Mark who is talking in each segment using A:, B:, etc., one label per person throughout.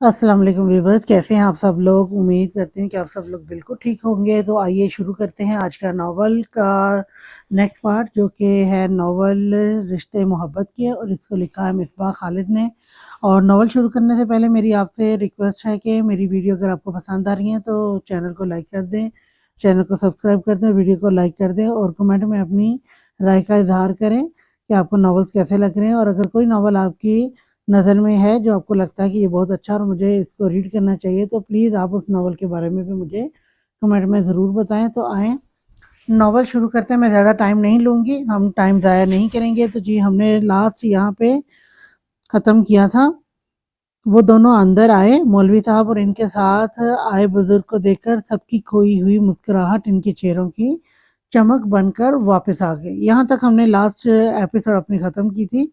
A: अस्सलाम वालेकुम व्यूअर्स, कैसे हैं आप सब लोग। उम्मीद करते हैं कि आप सब लोग बिल्कुल ठीक होंगे। तो आइए शुरू करते हैं आज का नावल का नेक्स्ट पार्ट, जो कि है नावल रिश्ते मोहब्बत के, और इसको लिखा है मिसबाह खालिद ने। और नावल शुरू करने से पहले मेरी आपसे रिक्वेस्ट है कि मेरी वीडियो अगर आपको पसंद आ रही है तो चैनल को लाइक कर दें, चैनल को सब्सक्राइब कर दें, वीडियो को लाइक कर दें और कमेंट में अपनी राय का इजहार करें कि आपको नावल्स कैसे लग रहे हैं। और अगर कोई नावल आपकी नज़र में है जो आपको लगता है कि ये बहुत अच्छा और मुझे इसको रीड करना चाहिए, तो प्लीज़ आप उस नावल के बारे में भी मुझे कमेंट में ज़रूर बताएं। तो आएँ नावल शुरू करते हैं। मैं ज़्यादा टाइम नहीं लूँगी, हम टाइम ज़ाया नहीं करेंगे। तो जी, हमने लास्ट यहाँ पे ख़त्म किया था। वो दोनों अंदर आए, मौलवी साहब और इनके साथ आए बुजुर्ग को देखकर सबकी खोई हुई मुस्कुराहट इनके चेहरों की चमक बनकर वापस आ गई। यहाँ तक हमने लास्ट एपिसोड अपनी ख़त्म की थी।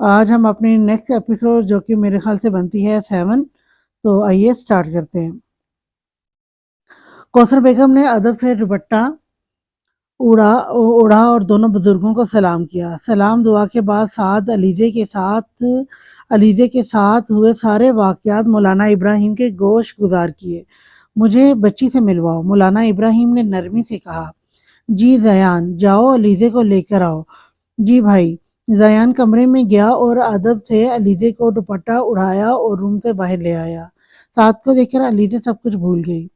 A: आज हम अपनी नेक्स्ट एपिसोड, जो कि मेरे ख्याल से बनती है 7, तो आइए स्टार्ट करते हैं। कौसर बेगम ने अदब से दुपट्टा उड़ा उड़ा और दोनों बुजुर्गों को सलाम किया। सलाम दुआ के बाद साथ अलीज़े के साथ हुए सारे वाक़यात मौलाना इब्राहिम के गोश गुजार किए। मुझे बच्ची से मिलवाओ, मौलाना इब्राहिम ने नरमी से कहा। जी ज़यान, जाओ अलीज़े को लेकर आओ। जी भाई। ज़यान कमरे में गया और अदब से अलीज़े को दुपट्टा उड़ाया और रूम से बाहर ले आया। साथ को देखकर अलीज़े सब कुछ भूल गई।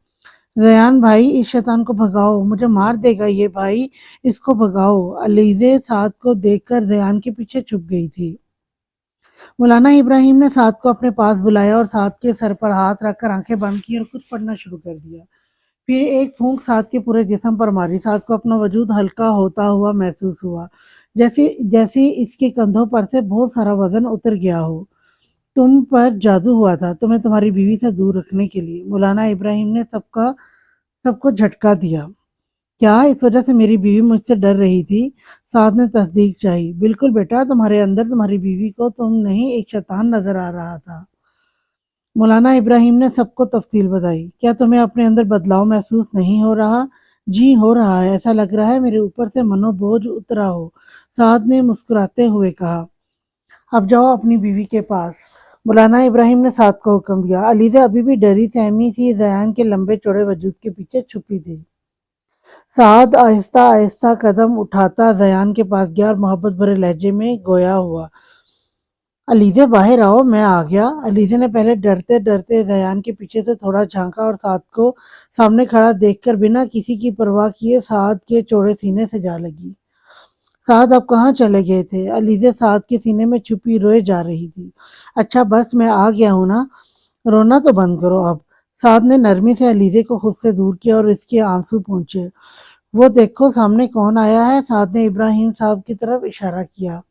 A: ज़यान भाई, इस शैतान को भगाओ, मुझे मार देगा ये भाई, इसको भगाओ। अलीज़े साथ को देखकर ज़यान के पीछे छुप गई थी। मौलाना इब्राहिम ने साथ को अपने पास बुलाया और साथ के सर पर हाथ रखकर आंखें बंद की और कुछ पढ़ना शुरू कर दिया। फिर एक फूंक साथ के पूरे जिस्म पर मारी। साथ को अपना वजूद हल्का होता हुआ महसूस हुआ, जैसे जैसे इसके कंधों पर से बहुत सारा वजन उतर गया हो। तुम पर जादू हुआ था, तुम्हें तुम्हारी बीवी से दूर रखने के लिए। मौलाना इब्राहिम ने सबको झटका दिया। क्या इस वजह से मेरी बीवी मुझसे डर रही थी? साथ ने तस्दीक चाही। बिल्कुल बेटा, तुम्हारे अंदर तुम्हारी बीवी को तुम नहीं, एक शैतान नजर आ रहा था। मौलाना इब्राहिम ने सबको तफसील बताई। क्या तुम्हें अपने अंदर बदलाव महसूस नहीं हो रहा? जी हो रहा है, ऐसा लग रहा है मेरे ऊपर से मनोबोझ उतरा हो। साद ने मुस्कुराते हुए कहा। अब जाओ अपनी बीवी के पास। मौलाना इब्राहिम ने साद को हुक्म दिया। अलीजा अभी भी डरी सहमी सी जयान के लंबे चौड़े वजूद के पीछे छुपी थी। साद आहिस्ता आहिस्ता कदम उठाता जयान के पास गया और मोहब्बत भरे लहजे में गोया हुआ। अलीजे बाहर आओ, मैं आ गया। अलीजे ने पहले डरते डरते जयान के पीछे से थोड़ा झांका और साद को सामने खड़ा देखकर बिना किसी की परवाह किए साद के चौड़े सीने से जा लगी। साद अब कहाँ चले गए थे? अलीजे साद के सीने में छुपी रोए जा रही थी। अच्छा बस, मैं आ गया हूँ ना, रोना तो बंद करो अब। साद ने नरमी से अलीजे को खुद से दूर किया और इसके आंसू पहुंचे। वो देखो सामने कौन आया है। साद ने इब्राहिम साहब की तरफ इशारा किया।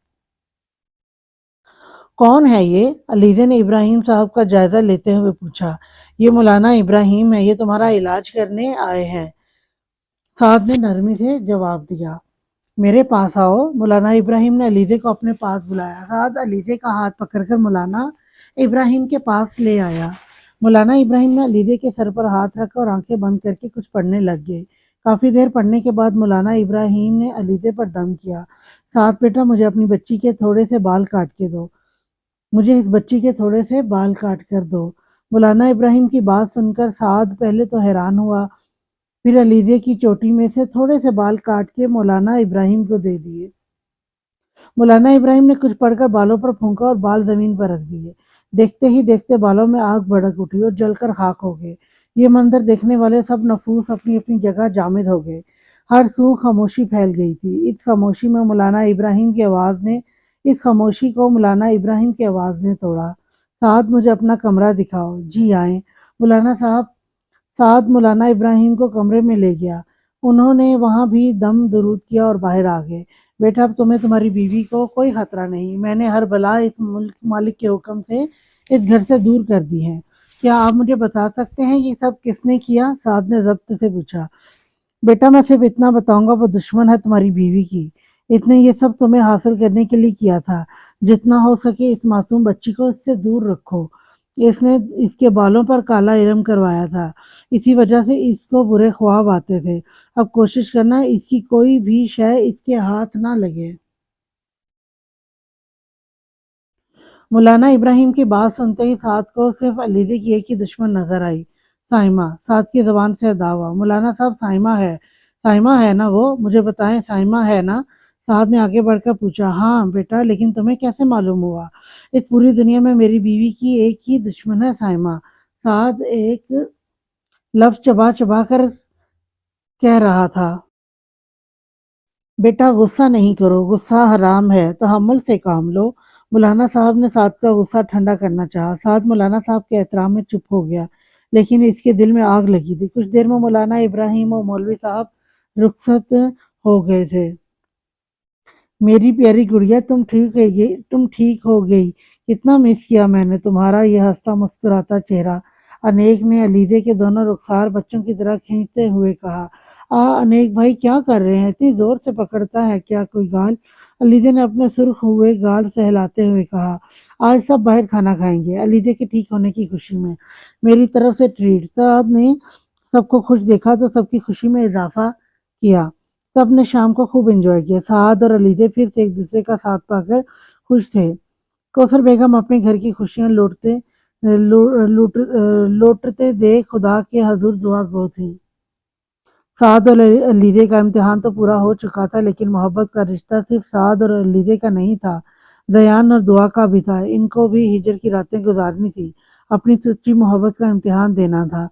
A: कौन है ये? अलीज़े ने इब्राहिम साहब का जायजा लेते हुए पूछा। ये मौलाना इब्राहिम है, ये तुम्हारा इलाज करने आए हैं। साद ने नरमी से जवाब दिया। मेरे पास आओ। मौलाना इब्राहिम ने अलीज़े को अपने पास बुलाया। साद अलीज़े का हाथ पकड़कर मौलाना इब्राहिम के पास ले आया। मौलाना इब्राहिम ने अलीज़े के सर पर हाथ रखा और आंखें बंद करके कुछ पढ़ने लग गए। काफ़ी देर पढ़ने के बाद मौलाना इब्राहिम ने अलीज़े पर दम किया। साद बेटा, मुझे अपनी बच्ची के थोड़े से बाल काट के दो, मुझे इस बच्ची के थोड़े से बाल काट कर दो। मौलाना इब्राहिम की बात सुनकर साद पहले तो हैरान हुआ, फिर अलीजे की चोटी में से थोड़े से बाल काट के मौलाना इब्राहिम को दे दिए। मौलाना इब्राहिम ने कुछ पढ़कर बालों पर फूंका और बाल जमीन पर रख दिए। देखते ही देखते बालों में आग भड़क उठी और जलकर खाक हो गए। ये मंजर देखने वाले सब नफूस अपनी अपनी जगह जामिद हो गए। हर सू खामोशी फैल गई थी। इस खामोशी को मौलाना इब्राहिम की आवाज़ ने तोड़ा। साहब, मुझे अपना कमरा दिखाओ। जी आए मौलाना साहब। साद मौलाना इब्राहिम को कमरे में ले गया। उन्होंने वहां भी दम दुरूद किया और बाहर आ गए। बेटा, अब तुम्हें तुम्हारी बीवी को कोई खतरा नहीं। मैंने हर बला इस मुल्क मालिक के हुक्म से इस घर से दूर कर दी है। क्या आप मुझे बता सकते हैं ये सब किसने किया? साद ने जब्त से पूछा। बेटा, मैं सिर्फ इतना बताऊंगा, वो दुश्मन है तुम्हारी बीवी की। इसने ये सब तुम्हें हासिल करने के लिए किया था। जितना हो सके इस मासूम बच्ची को इससे दूर रखो। इसने इसके बालों पर काला इरम करवाया था, इसी वजह से इसको बुरे ख्वाब आते थे। अब कोशिश करना इसकी कोई भी शय इसके हाथ ना लगे। مولانا ابراہیم کی بات سنتے ہی سعد کو صرف علیحدے کی ایک ہی دشمن نظر آئی، سائمہ۔ سعد کی زبان سے ادا ہوا، مولانا صاحب سائمہ ہے نا وہ؟ مجھے بتائیں، سائمہ ہے نا؟ سعد نے آگے بڑھ کر پوچھا۔ ہاں بیٹا، لیکن تمہیں کیسے معلوم ہوا؟ اس پوری دنیا میں میری بیوی کی ایک ہی دشمن ہے، سائمہ۔ سعد ایک لفظ چبا چبا کر کہہ رہا تھا۔ بیٹا غصہ نہیں کرو، غصہ حرام ہے، تحمل سے کام لو۔ مولانا صاحب نے سعد کا غصہ ٹھنڈا کرنا چاہا۔ سعد مولانا صاحب کے احترام میں چپ ہو گیا، لیکن اس کے دل میں آگ لگی تھی۔ کچھ دیر میں مولانا ابراہیم اور مولوی صاحب رخصت ہو گئے تھے۔ میری پیاری گڑیا، تم ٹھیک ہو گئی؟ کتنا مس کیا میں نے تمہارا یہ ہنستا مسکراتا چہرہ۔ انیک نے علیزے کے دونوں رخسار بچوں کی طرح کھینچتے ہوئے کہا۔ انیک بھائی کیا کر رہے ہیں؟ اتنی زور سے پکڑتا ہے کیا کوئی گال؟ علیزے نے اپنے سرخ ہوئے گال سہلاتے ہوئے کہا۔ آج سب باہر کھانا کھائیں گے، علیزے کے ٹھیک ہونے کی خوشی میں، میری طرف سے ٹریٹ۔ سعد نے سب کو خوش دیکھا تو سب کی خوشی میں اضافہ کیا۔ سب نے شام کو خوب انجوائے کیا۔ سعد اور علیزے پھر سے ایک دوسرے کا ساتھ پا کر خوش تھے۔ کوثر بیگم اپنے گھر کی خوشیاں لوٹتے دیکھ خدا کے حضور دعا گو تھی۔ سعد اور علیزے کا امتحان تو پورا ہو چکا تھا، لیکن محبت کا رشتہ صرف سعد اور علیزے کا نہیں تھا، زیان اور دعا کا بھی تھا۔ ان کو بھی ہجر کی راتیں گزارنی تھی، اپنی سچی محبت کا امتحان دینا تھا۔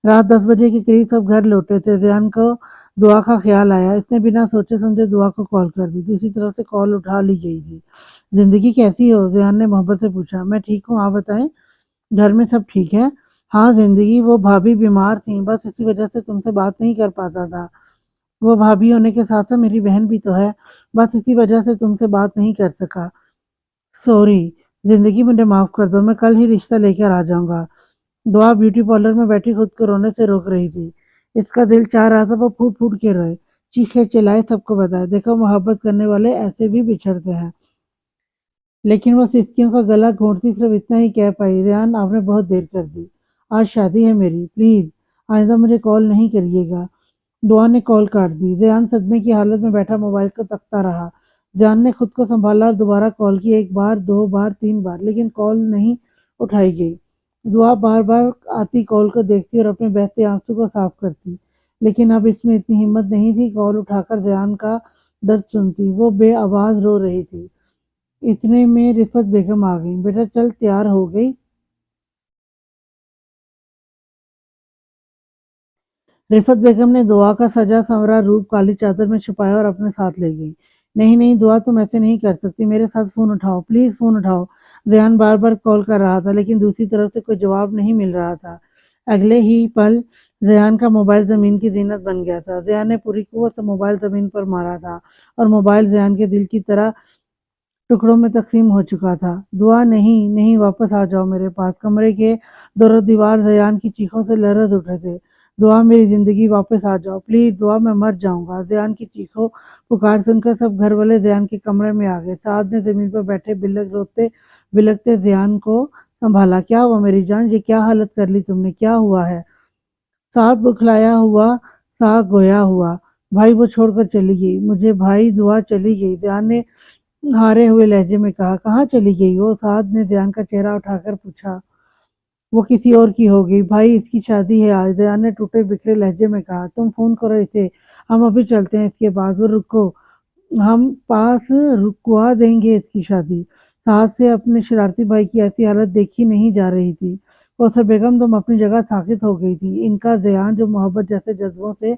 A: رات 10 بجے کے قریب سب گھر لوٹے تھے۔ زیان کو دعا کا خیال آیا۔ اس نے بنا سوچے سمجھے دعا کو کال کر دی۔ دوسری طرف سے کال اٹھا لی گئی تھی۔ زندگی کیسی ہو؟ زیان نے محبت سے پوچھا۔ میں ٹھیک ہوں، آپ بتائیں، گھر میں سب ٹھیک ہے؟ ہاں زندگی، وہ بھابھی بیمار تھیں، بس اسی وجہ سے تم سے بات نہیں کر پاتا تھا۔ وہ بھابھی ہونے کے ساتھ ساتھ میری بہن بھی تو ہے، بس اسی وجہ سے تم سے بات نہیں کر سکا۔ سوری زندگی، مجھے معاف کر دو، میں کل ہی رشتہ لے کر آ جاؤں گا۔ دعا بیوٹی پارلر میں بیٹھی خود کو رونے سے روک رہی تھی۔ اس کا دل چاہ رہا تھا وہ پھوٹ پھوٹ کے روئے، چیخے چلائے، سب کو بتائے، دیکھو محبت کرنے والے ایسے بھی بچھڑتے ہیں۔ لیکن وہ سسکیوں کا گلا گھونٹتی صرف اتنا ہی کہہ پائی، ریان آپ نے بہت دیر کر دی، آج شادی ہے میری، پلیز آئندہ مجھے کال نہیں کریے گا۔ دعا نے کال کاٹ دی۔ ریان صدمے کی حالت میں بیٹھا موبائل کو تکتا رہا۔ جان نے خود کو سنبھالا اور دوبارہ کال کی، ایک بار، دو بار، تین بار، لیکن کال نہیں اٹھائی گئی۔ دعا بار بار آتی کال کو دیکھتی اور اپنے بہتے آنسو کو صاف کرتی، لیکن اب اس میں اتنی ہمت نہیں تھی کال اٹھا کر زیان کا درد سنتی۔ وہ بے آواز رو رہی تھی۔ اتنے میں رفت بیگم آ گئی۔ بیٹا چل، تیار ہو گئی؟ رفت بیگم نے دعا کا سجا سنورا روپ کالی چادر میں چھپایا اور اپنے ساتھ لے گئی۔ نہیں نہیں دعا، تم ایسے نہیں کر سکتی، میرے ساتھ فون اٹھاؤ، پلیز فون اٹھاؤ۔ ریان بار بار کال کر رہا تھا، لیکن دوسری طرف سے کوئی جواب نہیں مل رہا تھا۔ اگلے ہی پل ریان کا موبائل زمین کی زینت بن گیا تھا۔ ریان نے پوری قوت سے موبائل زمین پر مارا تھا اور موبائل ریان کے دل کی طرح ٹکڑوں میں تقسیم ہو چکا تھا۔ دعا نہیں نہیں، واپس آ جاؤ میرے پاس۔ کمرے کے دور و دیوار زیان کی چیخوں سے لرز اٹھے تھے۔ دعا میری زندگی، واپس آ جاؤ پلیز، دعا میں مر جاؤں گا۔ زیان کی چیخوں پکار سن کر سب گھر والے زیان کے کمرے میں آ گئے۔ سعد نے زمین پر بیٹھے روتے بلکتے زیان کو سنبھالا۔ کیا ہوا میری جان، یہ کیا حالت کر لی تم نے، کیا ہوا ہے؟ سعد بکھلایا ہوا سا گویا ہوا۔ بھائی وہ چھوڑ کر چلی گئی مجھے، بھائی دعا چلی گئی، زیان نے ہارے ہوئے لہجے میں کہا۔ کہاں چلی گئی وہ؟ سعد نے زیان کا چہرہ اٹھا کر پوچھا۔ وہ کسی اور کی ہو گئی بھائی، اس کی شادی ہے آج، زیان نے ٹوٹے بکھرے لہجے میں کہا۔ تم فون کرو اسے، ہم ابھی چلتے ہیں اس کے پاس، وہ رکو، ہم پاس رکوا دیں گے اس کی شادی۔ سعد سے اپنے شرارتی بھائی کی ایسی حالت دیکھی نہیں جا رہی تھی۔ کوثر بیگم تم اپنی جگہ ساکت ہو گئی تھی۔ ان کا زیان جو محبت جیسے جذبوں سے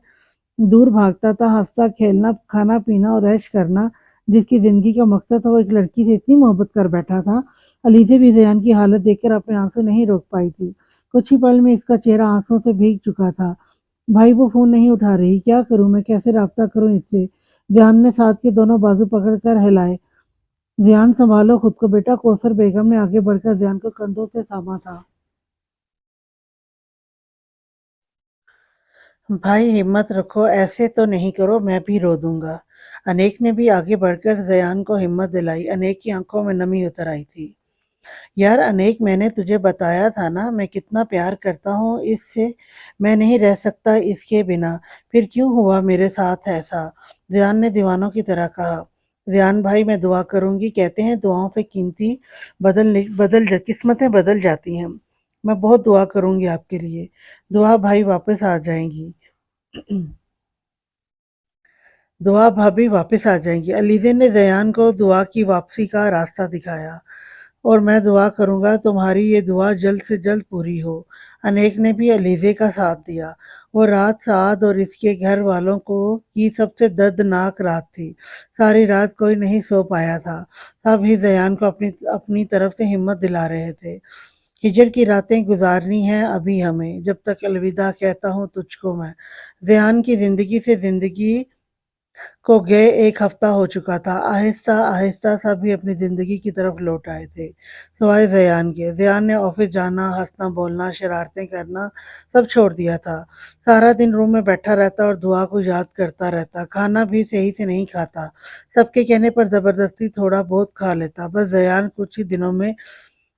A: دور بھاگتا تھا، ہنستا کھیلنا، کھانا پینا اور عیش کرنا جس کی زندگی کا مقصد تھا، وہ ایک لڑکی سے اتنی محبت کر بیٹھا تھا۔ علیزے بھی زیان کی حالت دیکھ کر اپنے آنسو نہیں روک پائی تھی۔ کچھ ہی پل میں اس کا چہرہ آنسوں سے بھیگ چکا تھا۔ بھائی وہ فون نہیں اٹھا رہی، کیا کروں میں، کیسے رابطہ کروں اس سے؟ زیان نے سعد کے دونوں بازو پکڑ کر ہلائے۔ زیان سنبھالو خود کو بیٹا، کوثر بیگم نے آگے بڑھ کر زیان کو کندھوں سے تھاما تھا۔ بھائی ہمت رکھو، ایسے تو نہیں کرو، میں بھی رو دوں گا۔ انیک نے بھی آگے بڑھ کر زیان کو ہمت دلائی۔ انیک کی آنکھوں میں نمی اتر آئی تھی۔ یار انیک، میں نے تجھے بتایا تھا نا میں کتنا پیار کرتا ہوں اس سے، میں نہیں رہ سکتا اس کے بنا، پھر کیوں ہوا میرے ساتھ ایسا؟ زیان نے دیوانوں کی طرح کہا۔ ज़ियान भाई मैं दुआ करूँगी, कहते हैं दुआओं से कीमती किस्मतें बदल जाती हैं। मैं बहुत दुआ करूँगी आपके लिए, दुआ भाई वापस आ जाएँगी। दुआ भाभी वापस आ जाएँगी। अलीज़े ने ज़यान को दुआ की वापसी का रास्ता दिखाया। और मैं दुआ करूँगा तुम्हारी ये दुआ जल्द से जल्द पूरी हो। अनेक ने भी अलीज़े का साथ दिया। वो रात साद और इसके घर वालों को की सबसे दर्दनाक रात थी। सारी रात कोई नहीं सो पाया था। सब ही ज़यान को अपनी अपनी तरफ से हिम्मत दिला रहे थे। हिजर की रातें गुजारनी हैं अभी हमें, जब तक अलविदा कहता हूँ तुझको मैं। ज़यान की ज़िंदगी से ज़िंदगी को गए 1 हफ्ता हो चुका था। आहिस्ता-आहिस्ता सभी अपनी ज़िंदगी की तरफ लौट आए थे, सिवाय ज़यान के। ज़यान ने ऑफ़िस जाना, हँसना-बोलना, शरारतें करना सब छोड़ दिया था। सारा दिन रूम में बैठा रहता और दुआ को याद करता रहता। खाना भी सही से नहीं खाता। सबके कहने पर ज़बरदस्ती थोड़ा बहुत खा लेता। बस ज़यान कुछ ही दिनों में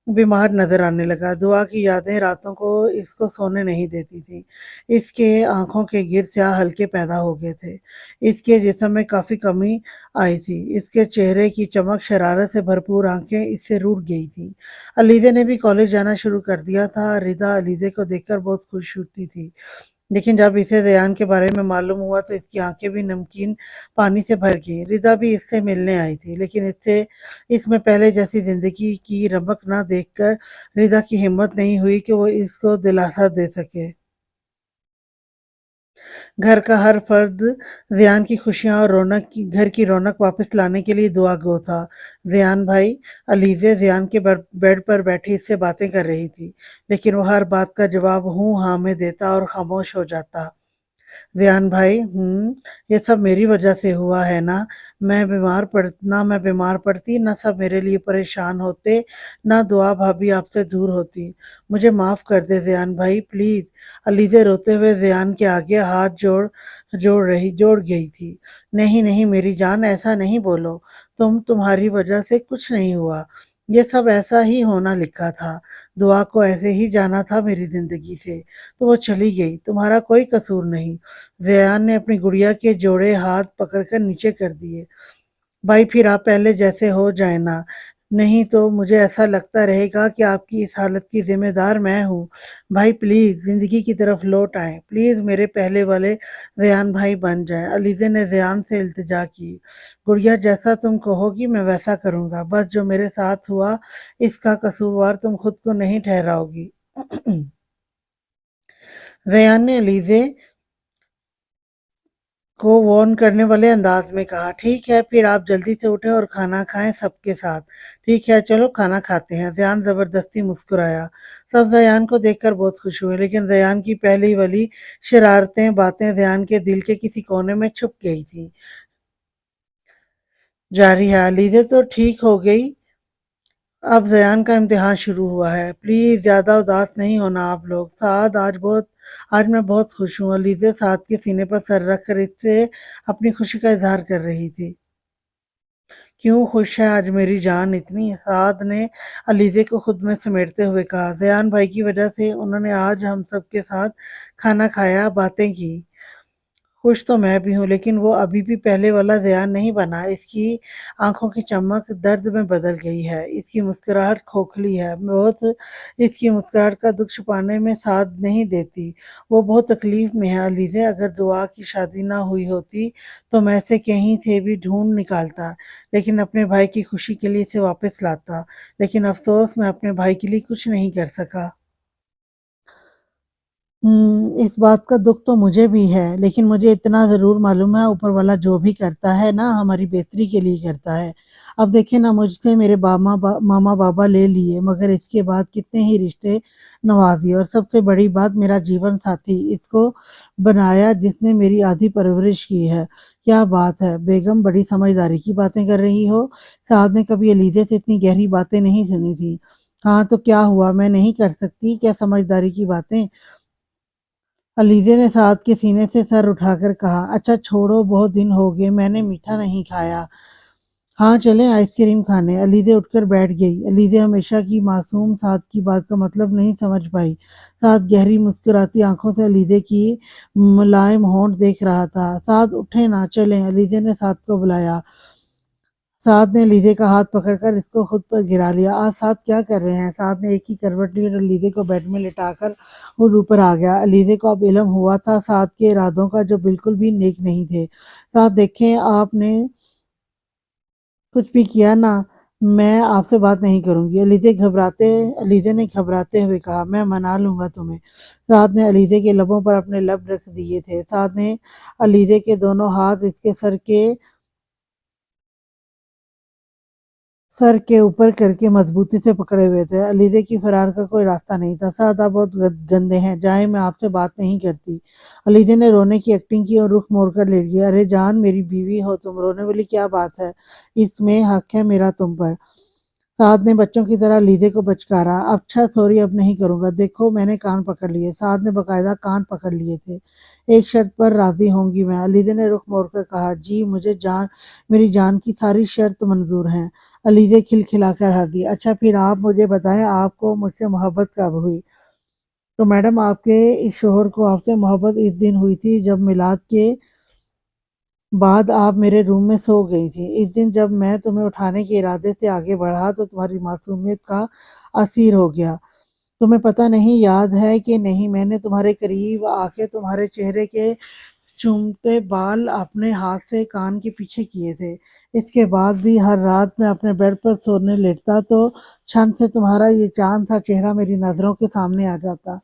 A: बीमार नज़र आने लगा। दुआ की यादें रातों को इसको सोने नहीं देती थीं। इसके आँखों के गिर स्याह हल्के पैदा हो गए थे। इसके जिस्म में काफ़ी कमी आई थी। इसके चेहरे की चमक, शरारत से भरपूर आँखें इससे रूठ गई थीं। अलीज़ा ने भी कॉलेज जाना शुरू कर दिया था। रिदा अलीज़ा को देखकर बहुत खुश होती थी। लेकिन जब इसे ज़यान के बारे में मालूम हुआ तो इसकी आँखें भी नमकीन पानी से भर गईं। रिदा भी इससे मिलने आई थी, लेकिन इसमें पहले जैसी ज़िंदगी की रमक ना देखकर रिदा की हिम्मत नहीं हुई कि वो इसको दिलासा दे सके। घर का हर फर्द ज़ियान की खुशियाँ और घर की रौनक वापस लाने के लिए दुआ गो था। ज़ियान भाई, अलीज़े ज़ियान के बेड पर बैठी इससे बातें कर रही थी, लेकिन वो हर बात का जवाब हूँ हाँ में देता और खामोश हो जाता। ज़ियान भाई, ये सब मेरी वजह से हुआ है ना। मैं बीमार पड़ती, ना सब मेरे लिए परेशान होते, ना दुआ भाभी आपसे दूर होती। मुझे माफ़ कर दे ज़ियान भाई, प्लीज़। अलीज़ा रोते हुए ज़ियान के आगे हाथ जोड़ गई थी। नहीं, नहीं मेरी जान, ऐसा नहीं बोलो। तुम्हारी वजह से कुछ नहीं हुआ। ये सब ऐसा ही होना लिखा था। दुआ को ऐसे ही जाना था मेरी ज़िंदगी से, तो वो चली गई। तुम्हारा कोई कसूर नहीं। ज़यान ने अपनी गुड़िया के जोड़े हाथ पकड़कर नीचे कर दिए। भाई फिर आप पहले जैसे हो जाए ना, नहीं तो मुझे ऐसा लगता रहेगा कि आपकी इस हालत की ज़िम्मेदार मैं हूँ। भाई प्लीज़ ज़िंदगी की तरफ लौट आएँ। प्लीज़ मेरे पहले वाले ज़यान भाई बन जाएँ। अलीज़ा ने ज़यान से इल्तिजा की। गुड़िया जैसा तुम कहोगी मैं वैसा करूँगा। बस जो मेरे साथ हुआ इसका कसूरवार तुम खुद को नहीं ठहराओगी। ज़यान ने अलीज़े को वार्न करने वाले अंदाज में कहा, ठीक है फिर आप जल्दी से उठें और खाना खाएं सबके साथ। ठीक है चलो खाना खाते हैं। ज़यान ज़बरदस्ती मुस्कुराया। सब ज़यान को देखकर बहुत खुश हुए, लेकिन ज़यान की पहली वाली शरारतें बातें ज़यान के दिल के किसी कोने में छुप गई थी। जारी है, लीज़े तो ठीक हो गई। अब ज़यान का इम्तिहान शुरू हुआ है। प्लीज़ ज़्यादा उदास नहीं होना आप लोग। आज मैं बहुत खुश हूँ। अलीज़ा साद के सीने पर सर रख कर इससे अपनी खुशी का इज़हार कर रही थी। क्यों खुश है आज मेरी जान इतनी? साद ने अलीज़े को खुद में समेटते हुए कहा। ज़यान भाई की वजह से उन्होंने आज हम सबके साथ खाना खाया, बातें की। खुश तो मैं भी हूँ, लेकिन वो अभी भी पहले वाला ज़यान नहीं बना। इसकी आँखों की चमक दर्द में बदल गई है। इसकी मुस्कुराहट खोखली है। बहुत इसकी मुस्कुराहट का दुःख छुपाने में साथ नहीं देती। वो बहुत तकलीफ़ में है अलीज़ा। अगर दुआ की शादी ना हुई होती तो मैं इसे कहीं से भी ढूँढ निकालता, लेकिन अपने भाई की खुशी के लिए इसे वापस लाता। लेकिन अफ़सोस मैं अपने भाई के लिए कुछ नहीं कर सका। इस बात का दुःख तो मुझे भी है, लेकिन मुझे इतना ज़रूर मालूम है ऊपर वाला जो भी करता है ना हमारी बेहतरी के लिए करता है। अब देखिए ना मुझसे मेरे मामा-बाबा ले लिए, मगर इसके बाद कितने ही रिश्ते नवाज़ी और सबसे बड़ी बात मेरा जीवन साथी इसको बनाया जिसने मेरी आधी परवरिश की है। क्या बात है बेगम, बड़ी समझदारी की बातें कर रही हो। साहब ने कभी अलीज़ा से इतनी गहरी बातें नहीं सुनी थी। हाँ, तो क्या हुआ मैं नहीं कर सकती क्या समझदारी की बातें? अलीज़ा ने साद के सीने से सर उठाकर कहा, अच्छा छोड़ो बहुत दिन हो गए मैंने मीठा नहीं खाया। हाँ चलें आइसक्रीम खाने। अलीज़ा उठकर बैठ गई। अलीज़ा हमेशा की मासूम साद की बात का मतलब नहीं समझ पाई। साद गहरी मुस्कुराती आंखों से अलीज़ा की मुलायम होंठ देख रहा था। साद उठे ना चलें। अलीज़ा ने साद को बुलाया। سعد نے علیزے کا ہاتھ پکڑ کر اس کو خود پر گرا لیا۔ آج سعد کیا کر رہے ہیں؟ سعد نے ایک ہی کروٹ لی اور علیزے کو بیڈ میں لٹا کر خود اوپر آ گیا۔ علیزے کو اب علم ہوا تھا سعد کے ارادوں کا، جو بالکل بھی نیک نہیں تھے۔ سعد دیکھیں، آپ نے کچھ بھی کیا نا، میں آپ سے بات نہیں کروں گی۔ علیزے نے گھبراتے ہوئے کہا، میں منا لوں گا تمہیں۔ سعد نے علیزے کے لبوں پر اپنے لب رکھ دیے تھے۔ سعد نے علیزے کے دونوں ہاتھ اس کے سر کے اوپر کر کے مضبوطی سے پکڑے ہوئے تھے۔ علیزے کی فرار کا کوئی راستہ نہیں تھا۔ سعد آپ بہت گندے ہیں، جائیں، میں آپ سے بات نہیں کرتی۔ علیزے نے رونے کی ایکٹنگ کی اور رخ موڑ کر لیٹ گیا۔ ارے جان، میری بیوی ہو تم، رونے والی کیا بات ہے؟ اس میں حق ہے میرا تم پر۔ سعد نے بچوں کی طرح علیزے کو بچکارا۔ اچھا سوری، اب نہیں کروں گا، دیکھو میں نے کان پکڑ لیے۔ سعد نے باقاعدہ کان پکڑ لیے تھے۔ ایک شرط پر راضی ہوں گی میں، علیزے نے رخ موڑ کر کہا۔ جی، مجھے میری جان کی ساری شرط منظور ہیں۔ علیزے کھلکھلا کر ہنسی۔ اچھا پھر آپ مجھے بتائیں، آپ کو مجھ سے محبت کب ہوئی؟ تو میڈم، آپ کے اس شوہر کو آپ سے محبت اس دن ہوئی تھی جب میلاد کے بعد آپ میرے روم میں سو گئی تھی۔ اس دن جب میں تمہیں اٹھانے کے ارادے سے آگے بڑھا تو تمہاری معصومیت کا اسیر ہو گیا۔ تمہیں پتہ نہیں یاد ہے کہ نہیں، میں نے تمہارے قریب آ کے تمہارے چہرے کے چومتے بال اپنے ہاتھ سے کان کے پیچھے کیے تھے۔ اس کے بعد بھی ہر رات میں اپنے بیڈ پر سونے لیٹتا تو چھن سے تمہارا یہ چاند سا چہرہ میری نظروں کے سامنے آ جاتا۔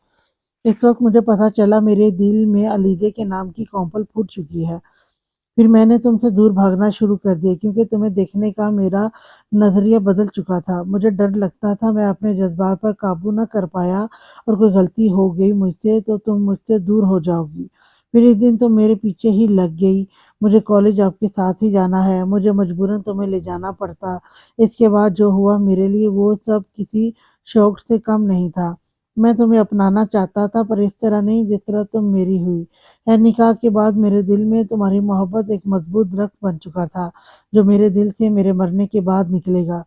A: اس وقت مجھے پتہ چلا میرے دل میں علیزے کے نام کی کونپل پھوٹ چکی ہے۔ پھر میں نے تم سے دور بھاگنا شروع کر دیا، کیونکہ تمہیں دیکھنے کا میرا نظریہ بدل چکا تھا۔ مجھے ڈر لگتا تھا میں اپنے جذبات پر قابو نہ کر پایا اور کوئی غلطی ہو گئی مجھ سے تو تم مجھ سے دور ہو جاؤ گی۔ پھر اس دن تم میرے پیچھے ہی لگ گئی۔ مجھے کالج آپ کے ساتھ ہی جانا ہے، مجھے مجبوراً تمہیں لے جانا پڑتا۔ اس کے بعد جو ہوا میرے لیے وہ سب کسی شوق سے کم نہیں تھا۔ میں تمہیں اپنانا چاہتا تھا، پر اس طرح نہیں جس طرح تم میری ہوئی۔ نکاح کے بعد میرے دل میں تمہاری محبت ایک مضبوط درخت بن چکا تھا، جو میرے دل سے میرے مرنے کے بعد نکلے گا۔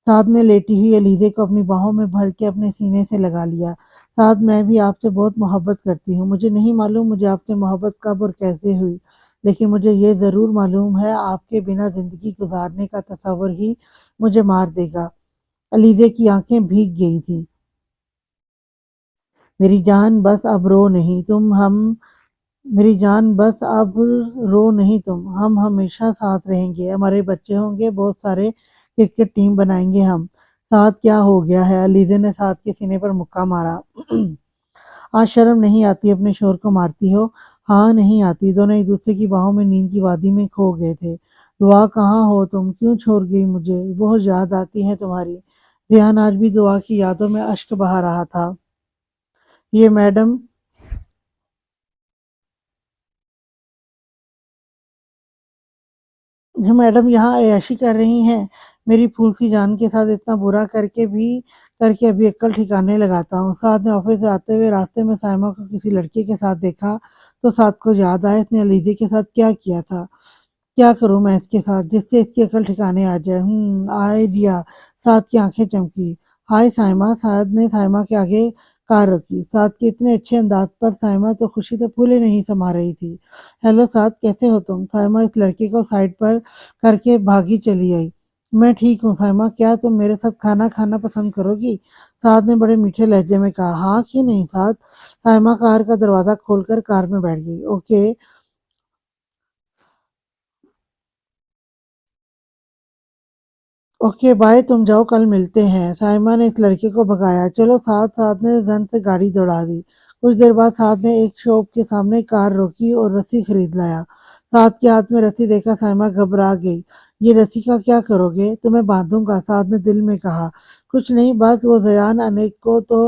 A: سعد نے لیٹی ہوئی علیزے کو اپنی باہوں میں بھر کے اپنے سینے سے لگا لیا۔ سعد، میں بھی آپ سے بہت محبت کرتی ہوں۔ مجھے نہیں معلوم مجھے آپ سے محبت کب اور کیسے ہوئی، لیکن مجھے یہ ضرور معلوم ہے آپ کے بنا زندگی گزارنے کا تصور ہی مجھے مار دے گا۔ علیزے کی آنکھیں بھیگ گئی تھیں۔ میری جان بس اب رو نہیں تم، میری جان بس اب رو نہیں تم، ہم ہمیشہ ساتھ رہیں گے، ہمارے بچے ہوں گے، بہت سارے کرکٹ ٹیم بنائیں گے ہم۔ سعد، کیا ہو گیا ہے؟ علیزے نے سعد کے سینے پر مکہ مارا۔ آج شرم نہیں آتی؟ اپنے شوہر کو مارتی ہو؟ ہاں، نہیں آتی۔ دونوں ایک دوسرے کی باہوں میں نیند کی وادی میں کھو گئے تھے۔ دعا، کہاں ہو تم؟ کیوں چھوڑ گئی مجھے؟ بہت یاد آتی ہے تمہاری۔ ذہن آج بھی دعا کی یادوں میں اشک بہا رہا تھا۔ یہ میڈم یہاں عیاشی کر رہی ہیں؟ میری پھول سی جان کے ساتھ اتنا برا کر کے ابھی عقل ٹھکانے لگاتا ہوں۔ سعد نے آفس سے آتے ہوئے راستے میں سائمہ کو کسی لڑکے کے ساتھ دیکھا تو سعد کو یاد آیا اس نے علیزے کے ساتھ کیا کیا تھا۔ کیا کروں میں اس کے ساتھ جس سے اس کی عقل ٹھکانے آ جائے؟ آئیڈیا۔ سعد کی آنکھیں چمکی۔ ہائے سائمہ! سعد نے سائمہ کے آگے کار روکی۔ سعد کے اتنے اچھے انداز پر سائمہ تو خوشی سے پھولے نہیں سما رہی تھی۔ ہیلو سعد، کیسے ہو تم؟ سائمہ اس لڑکے کو سائڈ پر کر کے بھاگی چلی آئی۔ میں ٹھیک ہوں سائمہ، کیا تم میرے ساتھ کھانا کھانا پسند کرو گی؟ سعد نے بڑے میٹھے لہجے میں کہا۔ ہاں، کیوں نہیں سعد؟ سائمہ کار کا دروازہ کھول کر کار میں بیٹھ گئی۔ اوکے بائے، تم جاؤ، کل ملتے ہیں۔ سائمہ نے اس لڑکے کو بھگایا۔ چلو سعد نے زن سے گاڑی دوڑا دی۔ کچھ دیر بعد سعد نے ایک شاپ کے سامنے کار روکی اور رسی خرید لایا۔ سعد کے ہاتھ میں رسی دیکھا سائمہ گھبرا گئی۔ یہ رسی کا کیا کرو گے؟ تمہیں باندھوں گا، سعد نے دل میں کہا۔ کچھ نہیں، بس وہ زیان انیک کو تو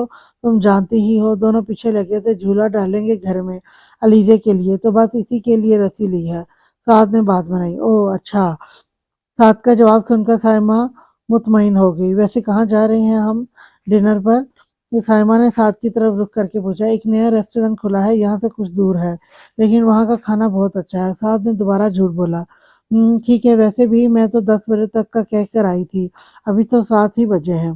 A: تم جانتی ہی ہو، دونوں پیچھے لگے تھے، جھولا ڈالیں گے گھر میں علیزے کے لیے، تو بس اسی کے لیے رسی لی ہے۔ سعد نے بات بنائی۔ اوہ اچھا۔ سعد کا جواب سن کر سائمہ مطمئن ہو گئی۔ ویسے کہاں جا رہے ہیں ہم؟ ڈنر پر؟ یہ سائمہ نے سعد کی طرف رخ کر کے پوچھا۔ ایک نیا ریسٹورینٹ کھلا ہے، یہاں سے کچھ دور ہے، لیکن وہاں کا کھانا بہت اچھا ہے۔ سعد نے دوبارہ جھوٹ بولا۔ ٹھیک ہے، ویسے بھی میں تو 10 بجے تک کا کہہ کر آئی تھی، ابھی تو 7 ہی بجے ہیں۔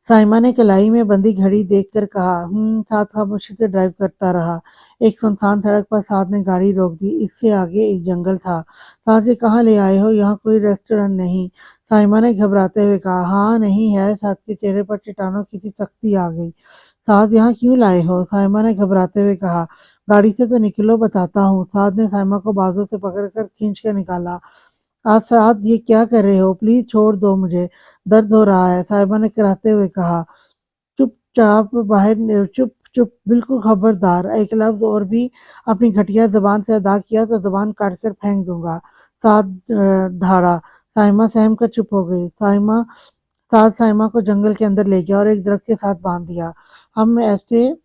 A: साइमा ने कलाई में बंधी घड़ी देखकर कहा। साथ खामोशी से ड्राइव करता रहा। एक सुनसान सड़क पर साथ ने गाड़ी रोक दी। इससे आगे एक जंगल था। साथ ये कहाँ ले आए हो? यहाँ कोई रेस्टोरेंट नहीं। साइमा ने घबराते हुए कहा। हाँ नहीं है। साथ के चेहरे पर चट्टानों की सी सख्ती आ गई। साथ यहाँ क्यों लाए हो? साइमा ने घबराते हुए कहा। गाड़ी से तो निकलो, बताता हूँ। साथ ने साइमा को बाजू से पकड़कर खींच कर निकाला। आज साहब ये क्या कर रहे हो? प्लीज छोड़ दो मुझे, दर्द हो रहा है। साहिबा ने कराहते हुए कहा। चुपचाप बाहर चुप चुप, बिल्कुल खबरदार। एक लफ्ज और भी अपनी घटिया जबान से अदा किया तो जबान काट कर फेंक दूंगा। साथ धाड़ा। साइमा सहम कर चुप हो गई। साइमा को जंगल के अंदर ले गया और एक दरख्त के साथ बांध दिया। हम ऐसे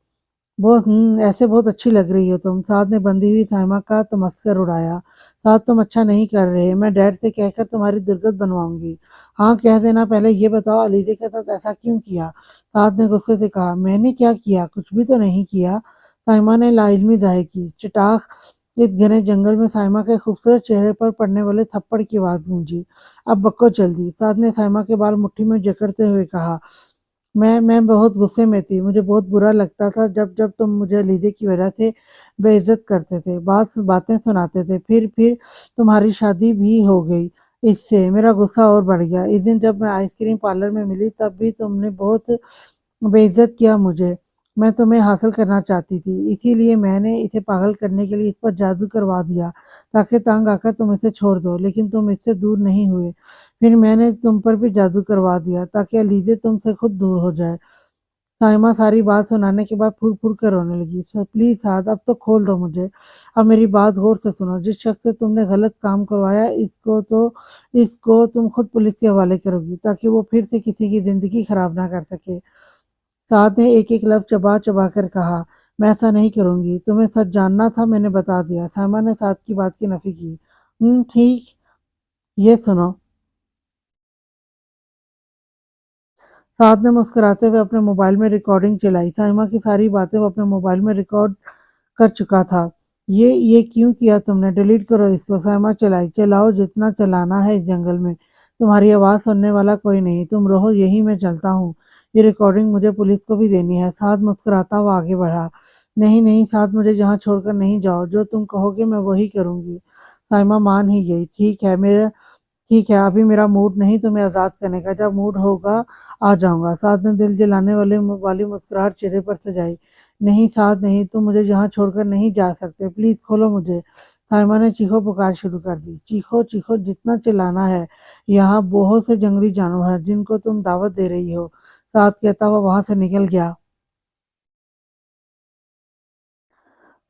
A: बहुत अच्छी लग रही हो तुम। साथ ने बंधी हुई साइमा का तमस्कर उड़ाया। साथ तुम अच्छा नहीं कर रहे। मैं डैड से कहकर तुम्हारी दुर्गत बनवाऊंगी। हाँ कह देना। पहले ये बताओ अलीजे के साथ ऐसा क्यों किया? साथ ने गुस्से से कहा। मैंने क्या किया? कुछ भी तो नहीं किया। साइमा ने लाइल्मी जाहिर की। चटाक। इस घने जंगल में साइमा के खूबसूरत चेहरे पर पड़ने वाले थप्पड़ की आवाज गूंजी। अब बक्को जल्दी। साथ ने साइमा के बाल मुट्ठी में जकड़ते हुए कहा। मैं बहुत गुस्से में थी। मुझे बहुत बुरा लगता था जब जब तुम मुझे लीजे की वजह से बेइज्जत करते थे, बातें सुनाते थे। फिर तुम्हारी शादी भी हो गई। इससे मेरा गुस्सा और बढ़ गया। इस दिन जब मैं आइसक्रीम पार्लर में मिली तब भी तुमने बहुत बेइज्जत किया मुझे। मैं तुम्हें हासिल करना चाहती थी, इसीलिए मैंने इसे पागल करने के लिए इस पर जादू करवा दिया ताकि तंग आकर तुम इसे छोड़ दो, लेकिन तुम इससे दूर नहीं हुए। फिर मैंने तुम पर भी जादू करवा दिया ताकि अलीजे तुमसे खुद दूर हो जाए। साइमा सारी बात सुनाने के बाद फूट फूट कर रोने लगी। सर प्लीज साहब अब तो खोल दो मुझे। अब मेरी बात गौर से सुनो। जिस शख्स से तुमने गलत काम करवाया इसको तुम खुद पुलिस के हवाले करोगी ताकि वो फिर से किसी की जिंदगी खराब ना कर सके। साथ ने एक एक लफ्ज चबा चबा कर कहा। मैं ऐसा नहीं करूंगी। तुम्हें सच जानना था, मैंने बता दिया। साइमा ने साथ की बात की नफी की। ठीक। ये सुनो। साथ ने मुस्कुराते हुए अपने मोबाइल में रिकॉर्डिंग चलाई। साइमा की सारी बातें वो अपने मोबाइल में रिकॉर्ड कर चुका था। ये क्यों किया तुमने? डिलीट करो इसको। साइमा चलाई। चलाओ जितना चलाना है इस जंगल में। तुम्हारी आवाज सुनने वाला कोई नहीं। तुम रहो यही, मैं चलता हूँ। ये रिकॉर्डिंग मुझे पुलिस को भी देनी है। साथ मुस्कुराता हुआ आगे बढ़ा। नहीं नहीं साथ, मुझे यहाँ छोड़कर नहीं जाओ। जो तुम कहोगे मैं वही करूंगी। साइमा मान ही गई। ठीक है, अभी मेरा मूड नहीं तुम्हें आज़ाद करने का। जब मूड होगा आ जाऊंगा। साथ ने दिल जलाने वाली मुस्कुराहट चेहरे पर सजाई। नहीं साथ नहीं, तुम मुझे यहाँ छोड़कर नहीं जा सकते। प्लीज खोलो मुझे। साइमा ने चीखो पुकार शुरू कर दी। चीखो चीखो जितना चिल्लाना है। यहाँ बहुत से जंगली जानवर हैं जिनको तुम दावत दे रही हो। साथ कहता हुआ वहां से निकल गया।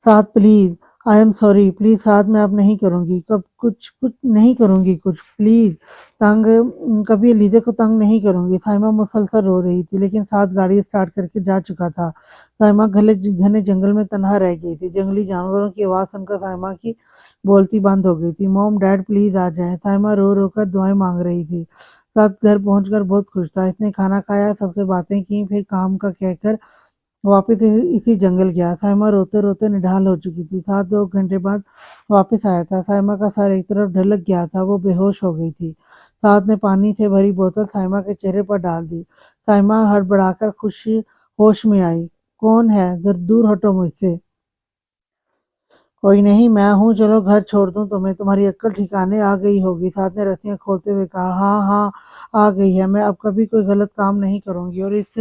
A: साथ please. I am sorry. Please साथ, मैं अब नहीं करूंगी। कब कुछ कुछ नहीं करूंगी कुछ। प्लीज। तंग कभी एलिजा को तंग नहीं करूंगी। साइमा मुसलसल रो रही थी लेकिन साथ गाड़ी स्टार्ट करके जा चुका था। साइमा घने घने जंगल में तनहा रह गई थी। जंगली जानवरों की आवाज सुनकर साइमा की बोलती बंद हो गई थी। मॉम डैड प्लीज आ जाएं। साइमा रो रो कर दुआएं मांग रही थी। साथ घर पहुंचकर बहुत खुश था। इसने खाना खाया, सबसे बातें की, फिर काम का कहकर वापस इसी जंगल गया। साइमा रोते रोते निढाल हो चुकी थी। साथ 2 घंटे बाद वापस आया था। साइमा का सर एक तरफ ढलक गया था, वो बेहोश हो गई थी। साथ ने पानी से भरी बोतल साइमा के चेहरे पर डाल दी। साइमा हड़बड़ाकर खुश होश में आई। कौन है? जरा दूर हटो मुझसे। कोई नहीं, मैं हूँ। चलो घर छोड़ दूँ तुम्हें, तुम्हारी अक्ल ठिकाने आ गई होगी। साथ ने रस्सियां खोलते हुए कहा। हाँ हाँ आ गई है। मैं अब कभी कोई गलत काम नहीं करूंगी और इस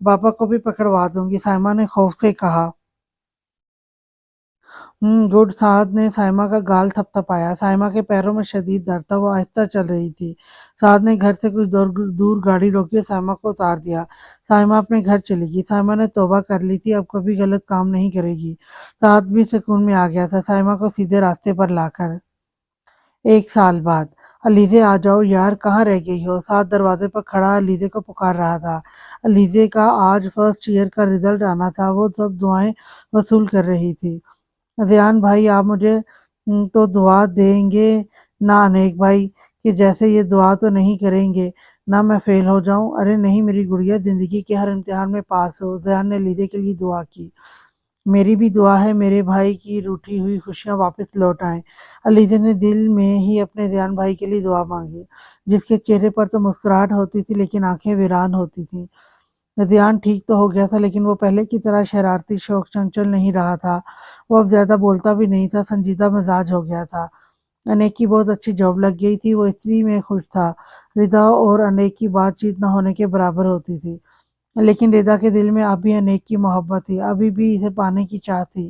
A: बाबा को भी पकड़वा दूंगी। साइमा ने खौफ से कहा। गुड। साहद ने साइमा का गाल थपथपाया। साइमा के पैरों में शदीद दर्द था, वो आहिस्ता चल रही थी। साहद ने घर से कुछ दूर दूर गाड़ी रोकी और साइमा को उतार दिया। साइमा अपने घर चली गई। साइमा ने तौबा कर ली थी, अब कभी गलत काम नहीं करेगी। साहद भी सुकून में आ गया था साइमा को सीधे रास्ते पर लाकर। 1 साल बाद। अलीजे आ जाओ यार, कहाँ रह गई हो? साथ दरवाजे पर खड़ा अलीजे को पुकार रहा था। अलीजे का आज फर्स्ट ईयर का रिजल्ट आना था, वो सब दुआएं वसूल कर रही थी। ज़ियान भाई, आप मुझे तो दुआ देंगे ना अनेक भाई, कि जैसे ये दुआ तो नहीं करेंगे ना मैं फेल हो जाऊं? अरे नहीं मेरी गुड़िया, जिंदगी के हर इम्तिहान में पास हो। ज़ियान ने लीजे के लिए दुआ की। मेरी भी दुआ है मेरे भाई की रूठी हुई खुशियां वापस लौट आएं। अलीजे ने दिल में ही अपने ज़ियान भाई के लिए दुआ मांगी, जिसके चेहरे पर तो मुस्कुराहट होती थी लेकिन आंखें वीरान होती थी। ریان ٹھیک تو ہو گیا تھا لیکن وہ پہلے کی طرح شرارتی شوق چنچل نہیں رہا تھا۔ وہ اب زیادہ بولتا بھی نہیں تھا، سنجیدہ مزاج ہو گیا تھا۔ انیک کی بہت اچھی جاب لگ گئی تھی، وہ اسی میں خوش تھا۔ ردا اور انیک کی بات چیت نہ ہونے کے برابر ہوتی تھی، لیکن ردا کے دل میں اب بھی انیک کی محبت تھی، ابھی بھی اسے پانے کی چاہت تھی۔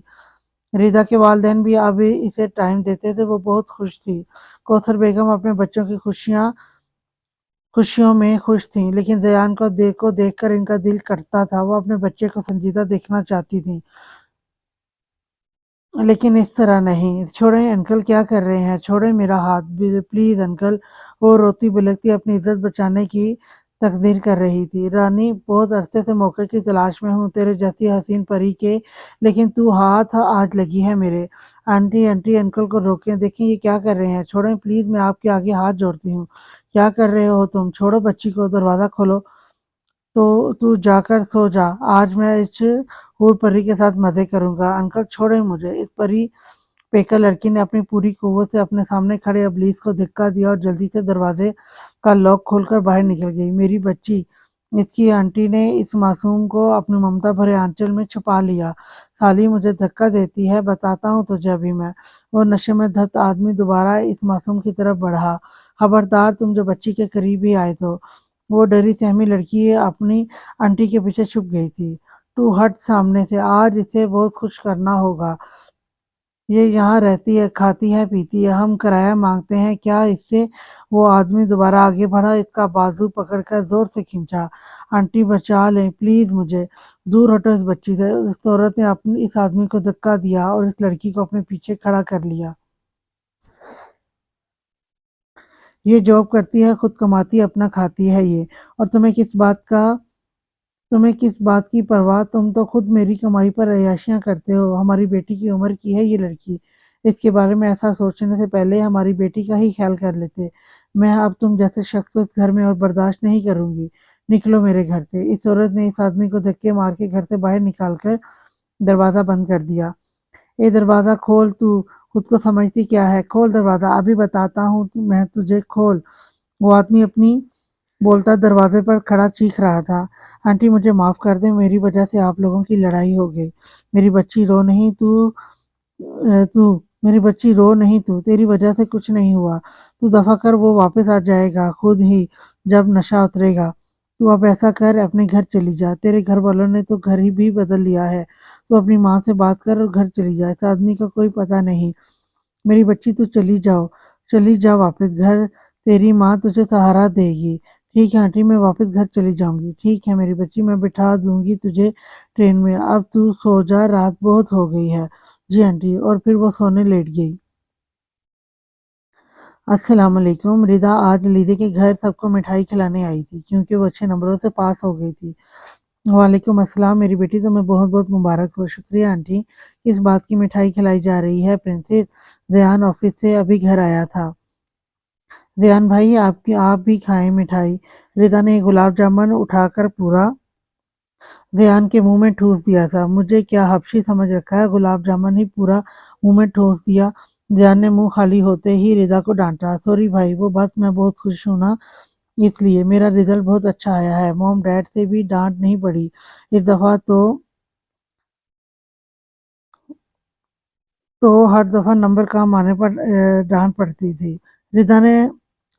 A: ردا کے والدین بھی اب اسے ٹائم دیتے تھے، وہ بہت خوش تھی۔ کوثر بیگم اپنے بچوں کی خوشیوں میں خوش تھیں، لیکن زیان کو دیکھ کر ان کا دل کرتا تھا۔ وہ اپنے بچے کو سنجیدہ دیکھنا چاہتی تھیں، لیکن اس طرح نہیں۔ چھوڑیں انکل، کیا کر رہے ہیں؟ چھوڑیں میرا ہاتھ پلیز انکل۔ وہ روتی بلکتی اپنی عزت بچانے کی تقدیر کر رہی تھی۔ رانی، بہت عرصے سے موقع کی تلاش میں ہوں تیرے جیسی حسین پری کے، لیکن تو ہاتھ آج لگی ہے میرے۔ آنٹی آنٹی، انکل کو روکیں، دیکھیں یہ کیا کر رہے ہیں، چھوڑیں پلیز، میں آپ کے آگے ہاتھ جوڑتی ہوں۔ کیا کر رہے ہو تم؟ چھوڑو بچی کو، دروازہ کھولو۔ تو جا کر سو جا، آج میں اس حور پری کے ساتھ مزے کروں گا۔ انکل چھوڑیں مجھے۔ اس پری پیکر لڑکی نے اپنی پوری قوت سے اپنے سامنے کھڑے ابلیس کو دھکا دیا اور جلدی سے دروازے کا لاک کھول کر باہر نکل گئی۔ میری بچی! اس کی آنٹی نے اس معصوم کو اپنے ممتا بھرے آنچل میں چھپا لیا۔ سالی مجھے دھکا دیتی ہے، بتاتا ہوں تجھے ابھی میں۔ وہ نشے میں دھت آدمی دوبارہ اس معصوم کی طرف بڑھا۔ خبردار، تم جو بچی کے قریب ہی آئے تو۔ وہ ڈری سہمی لڑکی اپنی آنٹی کے پیچھے چھپ گئی تھی۔ تو ہٹ سامنے سے، آج اسے بہت خوش کرنا ہوگا۔ یہ یہاں رہتی ہے، کھاتی ہے، پیتی ہے، ہم کرایہ مانگتے ہیں کیا اس سے؟ وہ آدمی دوبارہ آگے بڑھا، اس کا بازو پکڑ کر زور سے کھینچا۔ آنٹی بچا لیں پلیز مجھے، دور ہٹو اس بچی سے۔ اس عورت نے اس آدمی کو دھکا دیا اور اس لڑکی کو اپنے پیچھے کھڑا کر لیا۔ یہ جاب کرتی ہے، خود کماتی ہے، اپنا کھاتی ہے یہ، اور تمہیں کس بات کی پرواہ؟ تم تو خود میری کمائی پر عیاشیاں کرتے ہو۔ ہماری بیٹی کی عمر کی ہے یہ لڑکی، اس کے بارے میں ایسا سوچنے سے پہلے ہماری بیٹی کا ہی خیال کر لیتے۔ میں اب تم جیسے شخص کو اس گھر میں اور برداشت نہیں کروں گی، نکلو میرے گھر سے۔ اس عورت نے اس آدمی کو دھکے مار کے گھر سے باہر نکال کر دروازہ بند کر دیا۔ اے دروازہ کھول، تو خود کو سمجھتی کیا ہے؟ کھول دروازہ، ابھی بتاتا ہوں میں تجھے، کھول۔ وہ آدمی اپنی بولتا دروازے پر کھڑا چیخ رہا تھا۔ آنٹی مجھے معاف کر دیں، میری وجہ سے آپ لوگوں کی لڑائی ہو گئی۔ میری بچی رو نہیں، میری بچی رو نہیں، تیری وجہ سے کچھ نہیں ہوا۔ تو دفع کر، وہ واپس آ جائے گا خود ہی جب نشہ اترے گا۔ تو اب ایسا کر، اپنے گھر چلی جا، تیرے گھر والوں نے تو گھر ہی بھی بدل لیا ہے۔ تو اپنی ماں سے بات کر اور گھر چلی جا، اس آدمی کا کوئی پتہ نہیں۔ میری بچی تو چلی جا واپس گھر، تیری ماں تجھے سہارا دے گی۔ ٹھیک ہے آنٹی، میں واپس گھر چلی جاؤں گی۔ ٹھیک ہے میری بچی، میں بٹھا دوں گی تجھے ٹرین میں، اب تو سو جا، رات بہت ہو گئی ہے۔ جی آنٹی، اور پھر وہ سونے لیٹ گئی۔ السلام علیکم۔ ردا آج علیزے کے گھر سب کو مٹھائی کھلانے آئی تھی کیونکہ وہ اچھے نمبروں سے پاس ہو گئی تھی۔ وعلیکم السلام میری بیٹی، تمہیں بہت بہت مبارک ہو۔ شکریہ آنٹی۔ کس بات کی مٹھائی کھلائی جا رہی ہے پرنسس؟ ریان آفس سے ابھی گھر آیا تھا۔ ریان بھائی، آپ بھی کھائیں مٹھائی۔ ردا نے گلاب جامن اٹھا کر پورا ریان کے منہ میں ٹھوس دیا تھا۔ مجھے کیا حبشی سمجھ رکھا ہے، گلاب جامن ہی پورا منہ میں ٹھوس دیا۔ ریان نے منہ خالی ہوتے ہی ردا کو ڈانٹا۔ سوری بھائی، وہ بس میں بہت خوش ہوں نا، اس لیے۔ میرا رزلٹ بہت اچھا آیا ہے، موم ڈیڈ سے بھی ڈانٹ نہیں پڑی اس دفعہ تو ہر دفعہ نمبر کم آنے پر ڈانٹ پڑتی تھی۔ ردا نے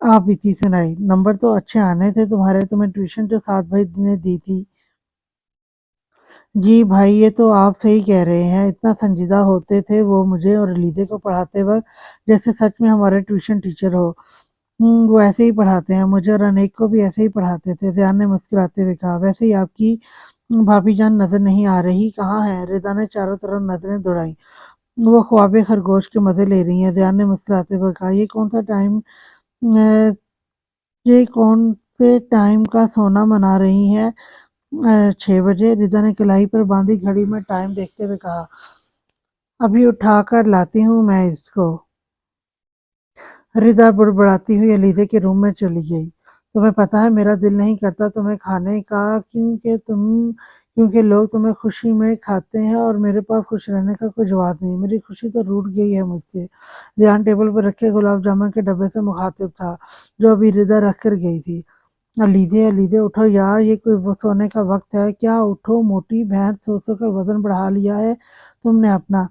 A: آپ بیتی سنائی۔ نمبر تو اچھے آنے تھے تمہارے، تمہیں ٹیوشن جو ساتھ بھائی نے دی تھی۔ جی بھائی، یہ تو آپ صحیح کہہ رہے ہیں، اتنا سنجیدہ ہوتے تھے وہ مجھے اور علیزے کو پڑھاتے وقت، جیسے سچ میں ہمارے ٹیوشن ٹیچر ہو۔ وہ ایسے ہی پڑھاتے ہیں مجھے، اور انیک کو بھی ایسے ہی پڑھاتے تھے۔ ریان نے مسکراتے ہوئے کہا۔ ویسے ہی آپ کی بھابھی جان نظر نہیں آ رہی، کہاں ہیں؟ ردا نے چاروں طرف نظریں دوڑائیں۔ وہ خواب خرگوش کے مزے لے رہی ہیں، ریان نے مسکراتے ہوئے کہا۔ یہ کون سے ٹائم کا سونا منا رہی ہیں؟ 6 بجے، ردا نے کلائی پر باندھی گھڑی میں ٹائم دیکھتے ہوئے کہا۔ ابھی اٹھا کر لاتی ہوں میں اس کو۔ ردا بڑبڑاتی ہوئی علیزے کے روم میں چلی گئی۔ تمہیں پتہ ہے میرا دل نہیں کرتا تمہیں کھانے کا، کیونکہ لوگ تمہیں خوشی میں کھاتے ہیں اور میرے پاس خوش رہنے کا کوئی جواز نہیں۔ میری خوشی تو روٹ گئی ہے مجھ سے۔ ریان ٹیبل پر رکھے گلاب جامن کے ڈبے سے مخاطب تھا جو ابھی ردا رکھ کر گئی تھی۔ अलीदे अलीदे उठो यार, ये कोई वो सोने का वक्त है क्या? उठो मोटी भैंस, सो सो कर वजन बढ़ा लिया है तुमने अपना।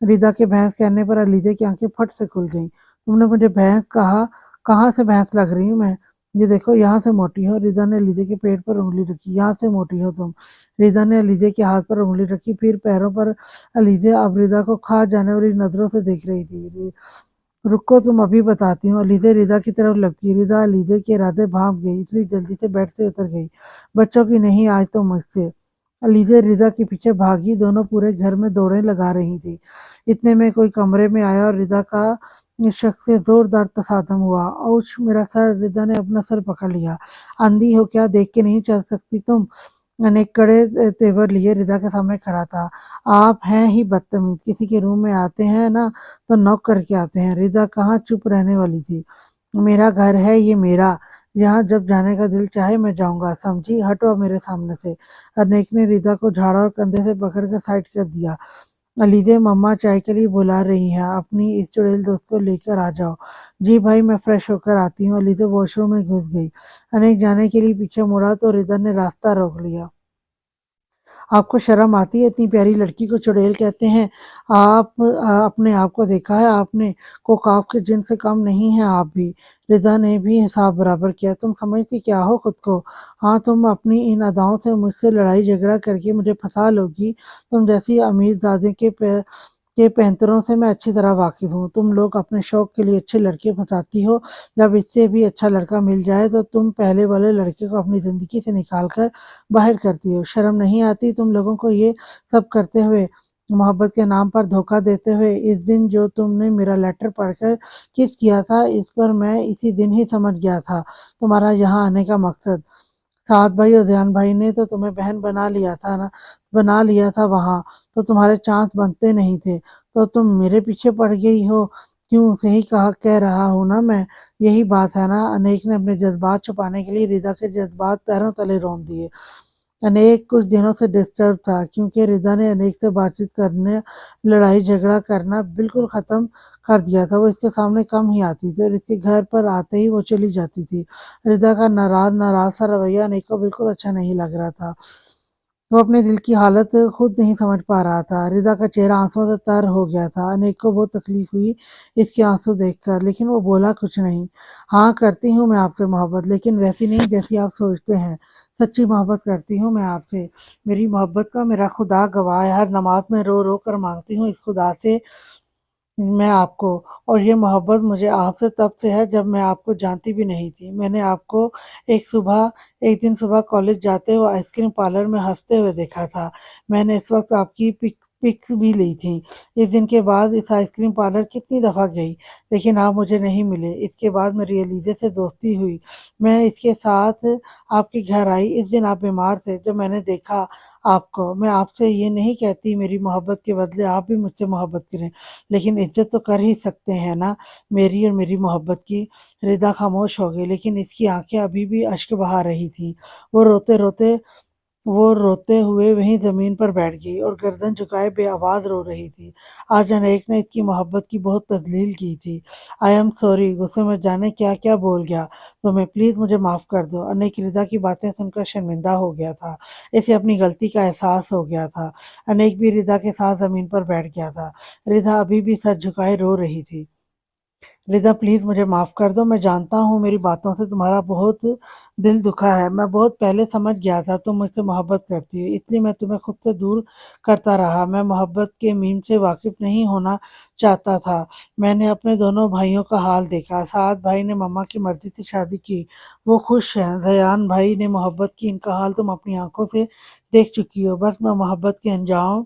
A: रिदा के भैंस कहने पर अलीदे की आंखें फट से खुल गईं। तुमने मुझे भैंस कहा? कहाँ से भैंस लग रही हूँ मैं? ये देखो, यहाँ से मोटी हो। रिदा ने अलीदे के पेट पर उंगली रखी। यहाँ से मोटी हो तुम। रिदा ने अलीदे के हाथ पर उंगली रखी, फिर पैरों पर। अलीदे अब रिदा को खा जाने वाली नजरों से देख रही थी। रुको, तुम अभी बताती हूँ। अलीदे रिदा की तरफ लपकी। रिदा अलीदे के इरादे भांप गई, इतनी जल्दी से बेड से उतर गई। बच्चों की नहीं, आज तो मुझसे। अलीदे रिदा के पीछे भागी, दोनों पूरे घर में दौड़े लगा रही थी। इतने में कोई कमरे में आया और रिदा का इस शख्स से जोरदार तसादम हुआ। औच मेरा सर! रिदा ने अपना सर पकड़ लिया। अंधी हो क्या? देख के नहीं चल सकती तुम? अनेक कड़े तेवर लिए रिदा के सामने खड़ा था। आप हैं ही बदतमीज, किसी के रूम में आते हैं ना तो नॉक करके आते हैं। रिदा कहाँ चुप रहने वाली थी। मेरा घर है ये, मेरा। यहाँ जब जाने का दिल चाहे मैं जाऊंगा, समझी? हटो अब मेरे सामने से। अनेक ने रिदा को झाड़ा और कंधे से पकड़कर साइड कर दिया। अलीदे, मम्मा चाय के लिए बुला रही हैं, अपनी इस चुड़ैल दोस्त को लेकर आ जाओ। जी भाई, मैं फ्रेश होकर आती हूँ। अलीदे वॉशरूम में घुस गई। अनेक जाने के लिए पीछे मुड़ा तो रिदा ने रास्ता रोक लिया। आपको शर्म आती है? इतनी प्यारी लड़की को चुड़ैल कहते हैं? आप अपने आप को देखा है आपने? कोकाफ के जिन से कम नहीं है आप भी। रिदा ने भी हिसाब बराबर किया। तुम समझती क्या हो खुद को? हाँ, तुम अपनी इन अदाओं से मुझसे लड़ाई झगड़ा करके मुझे फंसा लोगी। तुम जैसी अमीर दादे के पैंतरों से मैं अच्छी तरह वाकिफ हूँ। तुम लोग अपने शौक के लिए अच्छे लड़के फंसाती हो। जब इससे भी अच्छा लड़का मिल जाए तो तुम पहले वाले लड़के को अपनी जिंदगी से निकाल कर बाहर करती हो। शर्म नहीं आती तुम लोगों को ये सब करते हुए? मोहब्बत के नाम पर धोखा देते हुए? इस दिन जो तुमने मेरा लेटर पढ़कर किस किया था, इस पर मैं इसी दिन ही समझ गया था तुम्हारा यहाँ आने का मकसद। साथ भाई और जयान भाई ने तो तुम्हें बहन बना लिया था ना, बना लिया था वहां। तो तुम्हारे चांस बनते नहीं थे, तो तुम मेरे पीछे पड़ गई हो। क्यों? सही कहा, कह रहा हूं ना मैं। यही बात है ना? अनेक ने अपने जज्बात छुपाने के लिए रिदा के जज्बात पैरों तले रौंद दिए। अनेक कुछ दिनों से डिस्टर्ब था, क्योंकि रिदा ने अनेक से बातचीत करने, लड़ाई झगड़ा करना बिल्कुल खत्म कर दिया था। वो इसके सामने कम ही आती थी और इसके घर पर आते ही वो चली जाती थी। रिदा का नाराज नाराज सा रवैया अनेक को बिल्कुल अच्छा नहीं लग रहा था। वो अपने दिल की हालत खुद नहीं समझ पा रहा था। रिदा का चेहरा आंसुओं से तर हो गया था। अनेक को बहुत तकलीफ हुई इसके आंसू देखकर, लेकिन वो बोला कुछ नहीं। हाँ, करती हूँ मैं आपसे मोहब्बत, लेकिन वैसी नहीं जैसी आप सोचते हैं। सच्ची मोहब्बत करती हूँ मैं आपसे। मेरी मोहब्बत का मेरा खुदा गवाह है। हर नमाज में रो रो कर मांगती हूँ इस खुदा से मैं आपको। और ये मोहब्बत मुझे आपसे तब से है जब मैं आपको जानती भी नहीं थी। मैंने आपको एक दिन सुबह कॉलेज जाते हुए आइसक्रीम पार्लर में हंसते हुए देखा था। मैंने इस वक्त आपकी पिक्स भी ली थी। इस दिन के बाद इस आइसक्रीम पार्लर कितनी दफ़ा गई, लेकिन आप मुझे नहीं मिले। इसके बाद मेरी एलिज़ा से दोस्ती हुई। मैं इसके साथ आपके घर आई। इस दिन आप बीमार थे। जब मैंने देखा आपको, मैं आपसे ये नहीं कहती मेरी मोहब्बत के बदले आप भी मुझसे मोहब्बत करें, लेकिन इज्जत तो कर ही सकते हैं ना मेरी और मेरी मोहब्बत की। रिदा खामोश हो गई, लेकिन इसकी आंखें अभी भी अश्क बहा रही थी। वो रोते रोते वो रोते हुए वहीं जमीन पर बैठ गई और गर्दन झुकाए बेआवाज रो रही थी। आज अनेक ने इसकी मोहब्बत की बहुत तजलील की थी। आई एम सॉरी, गुस्से में जाने क्या क्या बोल गया। तुम्हें प्लीज मुझे माफ कर दो। अनेक रिदा की बातें सुनकर शर्मिंदा हो गया था। इसे अपनी गलती का एहसास हो गया था। अनेक भी रिदा के साथ जमीन पर बैठ गया था। रिदा अभी भी सर झुकाए रो रही थी। रिदा प्लीज़ मुझे माफ़ कर दो। मैं जानता हूँ मेरी बातों से तुम्हारा बहुत दिल दुखा है। मैं बहुत पहले समझ गया था तुम मुझसे मोहब्बत करती हो, इसलिए मैं तुम्हें खुद से दूर करता रहा। मैं मोहब्बत के मीम से वाकिफ़ नहीं होना चाहता था। मैंने अपने दोनों भाइयों का हाल देखा। साद भाई ने मम्मा की मर्ज़ी से शादी की, वो खुश हैं। ज़यान भाई ने मोहब्बत की, इनका हाल तुम अपनी आँखों से देख चुकी हो। बस मैं मोहब्बत के अंजाम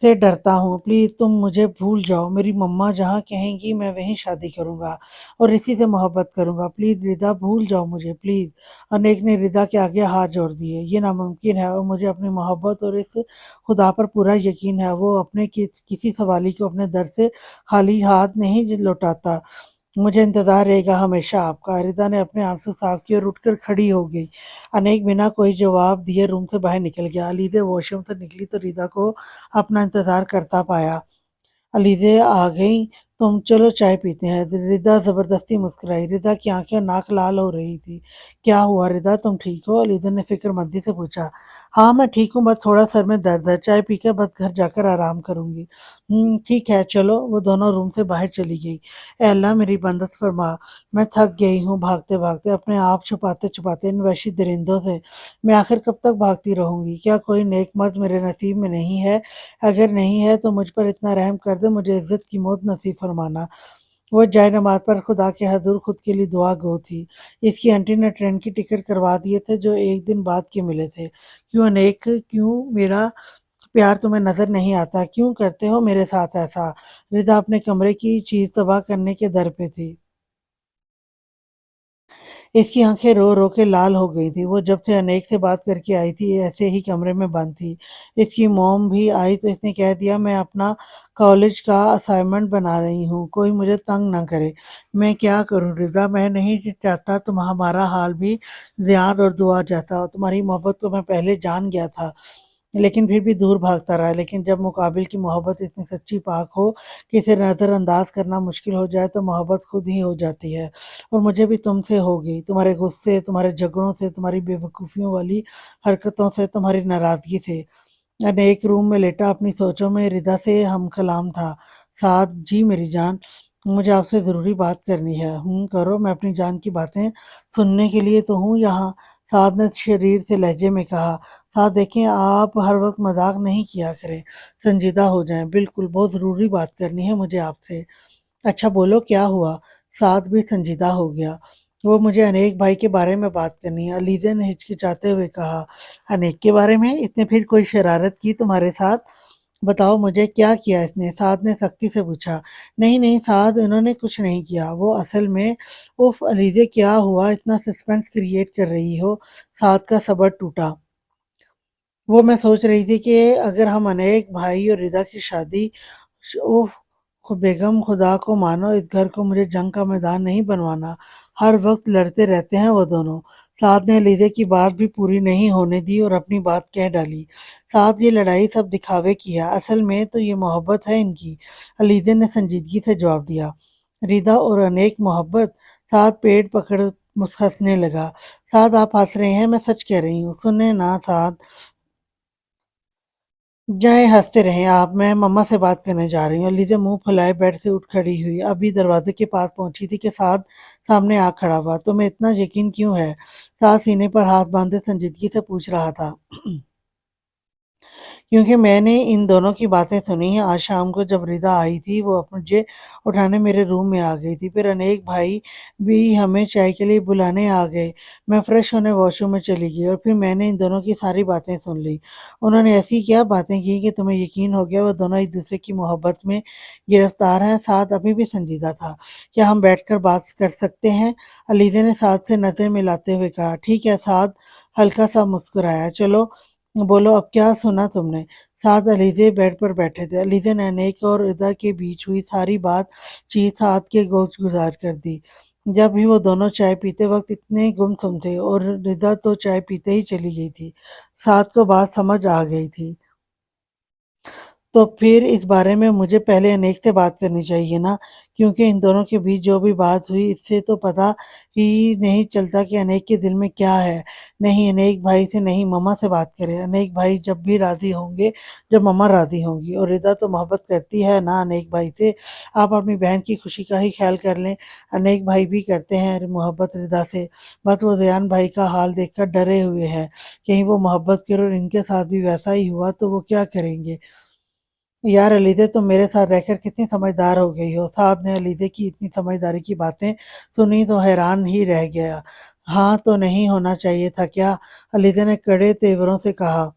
A: से डरता हूँ। प्लीज़ तुम मुझे भूल जाओ। मेरी मम्मा जहाँ कहेंगी मैं वहीं शादी करूँगा और इसी से मोहब्बत करूँगा। प्लीज़ रिदा, भूल जाओ मुझे प्लीज़। अनेक ने रिदा के आगे हाथ जोड़ दिए। ये नामुमकिन है और मुझे अपनी मोहब्बत और इस खुदा पर पूरा यकीन है, वो अपने किसी सवाली को अपने दर से खाली हाथ नहीं लौटाता। मुझे इंतज़ार रहेगा हमेशा आपका। रिदा ने अपने आंसू साफ किए और उठकर खड़ी हो गई। अनेक बिना कोई जवाब दिए रूम से बाहर निकल गया। अलीज़ा वॉशरूम से निकली तो रिदा को अपना इंतज़ार करता पाया। अलीज़ा आ गई तुम चलो चाय पीते हैं। रिदा जबरदस्ती मुस्कुराई। रिदा की आंखें और नाक लाल हो रही थी। क्या हुआ रिदा, तुम ठीक हो? अलीदर ने फिक्रमंदी से पूछा। हाँ मैं ठीक हूँ, बस थोड़ा सर में दर्द है, चाय पीकर बस घर जाकर आराम करूंगी। ठीक है चलो। वो दोनों रूम से बाहर चली गई। ए अल्लाह मेरी मदद फरमा, मैं थक गई हूँ भागते भागते, अपने आप छुपाते छुपाते इन वहशी दरिंदों से। मैं आखिर कब तक भागती रहूंगी? क्या कोई नेक मर्द मेरे नसीब में नहीं है? अगर नहीं है तो मुझ पर इतना रहम कर दे, मुझे इज्जत की मौत नसीब फरमाना। वो जाए नमाज पर खुदा के हजूर खुद के लिए दुआ गो थी। इसकी आंटी ने ट्रेन की टिकट करवा दिए थे जो एक दिन बाद के मिले थे। क्यों अनेक, क्यों मेरा प्यार तुम्हें नजर नहीं आता? क्यों करते हो मेरे साथ ऐसा? रिदा अपने कमरे की चीज तबाह करने के दर पे थी। इसकी आंखें रो रो के लाल हो गई थी। वो जब से अनेक से बात करके आई थी ऐसे ही कमरे में बंद थी। इसकी मॉम भी आई तो इसने कह दिया मैं अपना कॉलेज का असाइनमेंट बना रही हूँ, कोई मुझे तंग ना करे। मैं क्या करूँ रिदा, मैं नहीं चाहता तुम हमारा हाल भी ध्यान और दुआ जैसा हो। तुम्हारी मोहब्बत को मैं पहले जान गया था लेकिन फिर भी दूर भागता रहा। लेकिन जब मुकाबिल की मोहब्बत इतनी सच्ची पाक हो कि इसे नज़रअंदाज करना मुश्किल हो जाए तो मोहब्बत खुद ही हो जाती है। और मुझे भी तुमसे हो गई, तुम्हारे गुस्से, तुम्हारे झगड़ों से, तुम्हारी बेवकूफ़ियों वाली हरकतों से, तुम्हारी नाराज़गी से। अने एक रूम में लेटा अपनी सोचों में रिदा से हम कलाम था। साथ जी मेरी जान, मुझे आपसे ज़रूरी बात करनी है। करो, मैं अपनी जान की बातें सुनने के लिए तो हूँ यहाँ। साद ने शरीर से लहजे में कहा। साथ देखें, आप हर वक्त मजाक नहीं किया करें, संजीदा हो जाएं। बिल्कुल, बहुत ज़रूरी बात करनी है मुझे आपसे। अच्छा बोलो क्या हुआ? साद भी संजीदा हो गया। वो मुझे अनेक भाई के बारे में बात करनी है, अलीजा ने हिचकिचाते हुए कहा। अनेक के बारे में? इसने फिर कोई शरारत की तुम्हारे साथ? बताओ मुझे, क्या किया इसने? साद ने सख्ती से पूछा। नहीं नहीं साद, इन्होंने कुछ नहीं किया। वो असल में, उफ अलीजे क्या हुआ, इतना सस्पेंस क्रिएट कर रही हो? साद का सब्र टूटा। वो मैं सोच रही थी कि अगर हम अनेक भाई और रिदा की शादी, ओह बेगम खुदा को मानो, इस घर को मुझे जंग का मैदान नहीं बनवाना। हर वक्त लड़ते रहते हैं वो दोनों। साथ ने लीजे की बात भी पूरी नहीं होने दी और अपनी बात कह डाली। साथ, ये लड़ाई सब दिखावे की है, असल में तो ये मोहब्बत है इनकी। अलीजे ने संजीदगी से जवाब दिया। रिदा और अनेक मोहब्बत? साथ पेट पकड़ हंसने लगा। साथ आप हंस रहे हैं, मैं सच कह रही हूँ। सुने ना साथ, जाएँ हँसते रहें आप, मैं मम्मा से बात करने जा रही हूँ। लिज़ा मुँह फुलाए बेड से उठ खड़ी हुई। अभी दरवाज़े के पास पहुँची थी कि साद सामने आ खड़ा हुआ। तुम्हें इतना यकीन क्यों है? साद सीने पर हाथ बाँधे संजीदगी से पूछ रहा था। क्योंकि मैंने इन दोनों की बातें सुनी हैं। आज शाम को जब रिदा आई थी वो मुझे उठाने मेरे रूम में आ गई थी। फिर अनेक भाई भी हमें चाय के लिए बुलाने आ गए। मैं फ्रेश होने वॉशरूम में चली गई और फिर मैंने इन दोनों की सारी बातें सुन ली। उन्होंने ऐसी क्या बातें की कि तुम्हें यकीन हो गया वो दोनों एक दूसरे की मोहब्बत में गिरफ्तार हैं? साथ अभी भी संजीदा था। क्या हम बैठकर बात कर सकते हैं? अलीज़ा ने साथ से नज़र मिलाते हुए कहा। ठीक है। साथ हल्का सा मुस्कुराया। चलो बोलो, अब क्या सुना तुमने? साथ अलीज़े बेड पर बैठे थे। अलीज़ा ने अनेक और रिदा के बीच हुई सारी बात चीत साथ के गोश गुजार कर दी। जब भी वो दोनों चाय पीते वक्त इतने गुमसुम थे और रिदा तो चाय पीते ही चली गई थी। साथ को बात समझ आ गई थी। तो फिर इस बारे में मुझे पहले अनेक से बात करनी चाहिए ना, क्योंकि इन दोनों के बीच जो भी बात हुई इससे तो पता ही नहीं चलता कि अनेक के दिल में क्या है। नहीं, अनेक भाई से नहीं, मम्मा से बात करें। अनेक भाई जब भी राजी होंगे, जब मम्मा राजी होंगी। और रिदा तो मोहब्बत करती है ना अनेक भाई से। आप अपनी बहन की खुशी का ही ख्याल कर लें। अनेक भाई भी करते हैं मोहब्बत रिदा से। बस वो जयान भाई का हाल देखकर डरे हुए हैं, कहीं वो मोहब्बत करे और इनके साथ भी वैसा ही हुआ तो वो क्या करेंगे। यार अलीज़ा, तुम मेरे साथ रहकर कितनी समझदार हो गई हो। साद ने अलीज़ा की इतनी समझदारी की बातें सुनी तो हैरान ही रह गया। हाँ तो नहीं होना चाहिए था क्या? अलीज़ा ने कड़े तेवरों से कहा।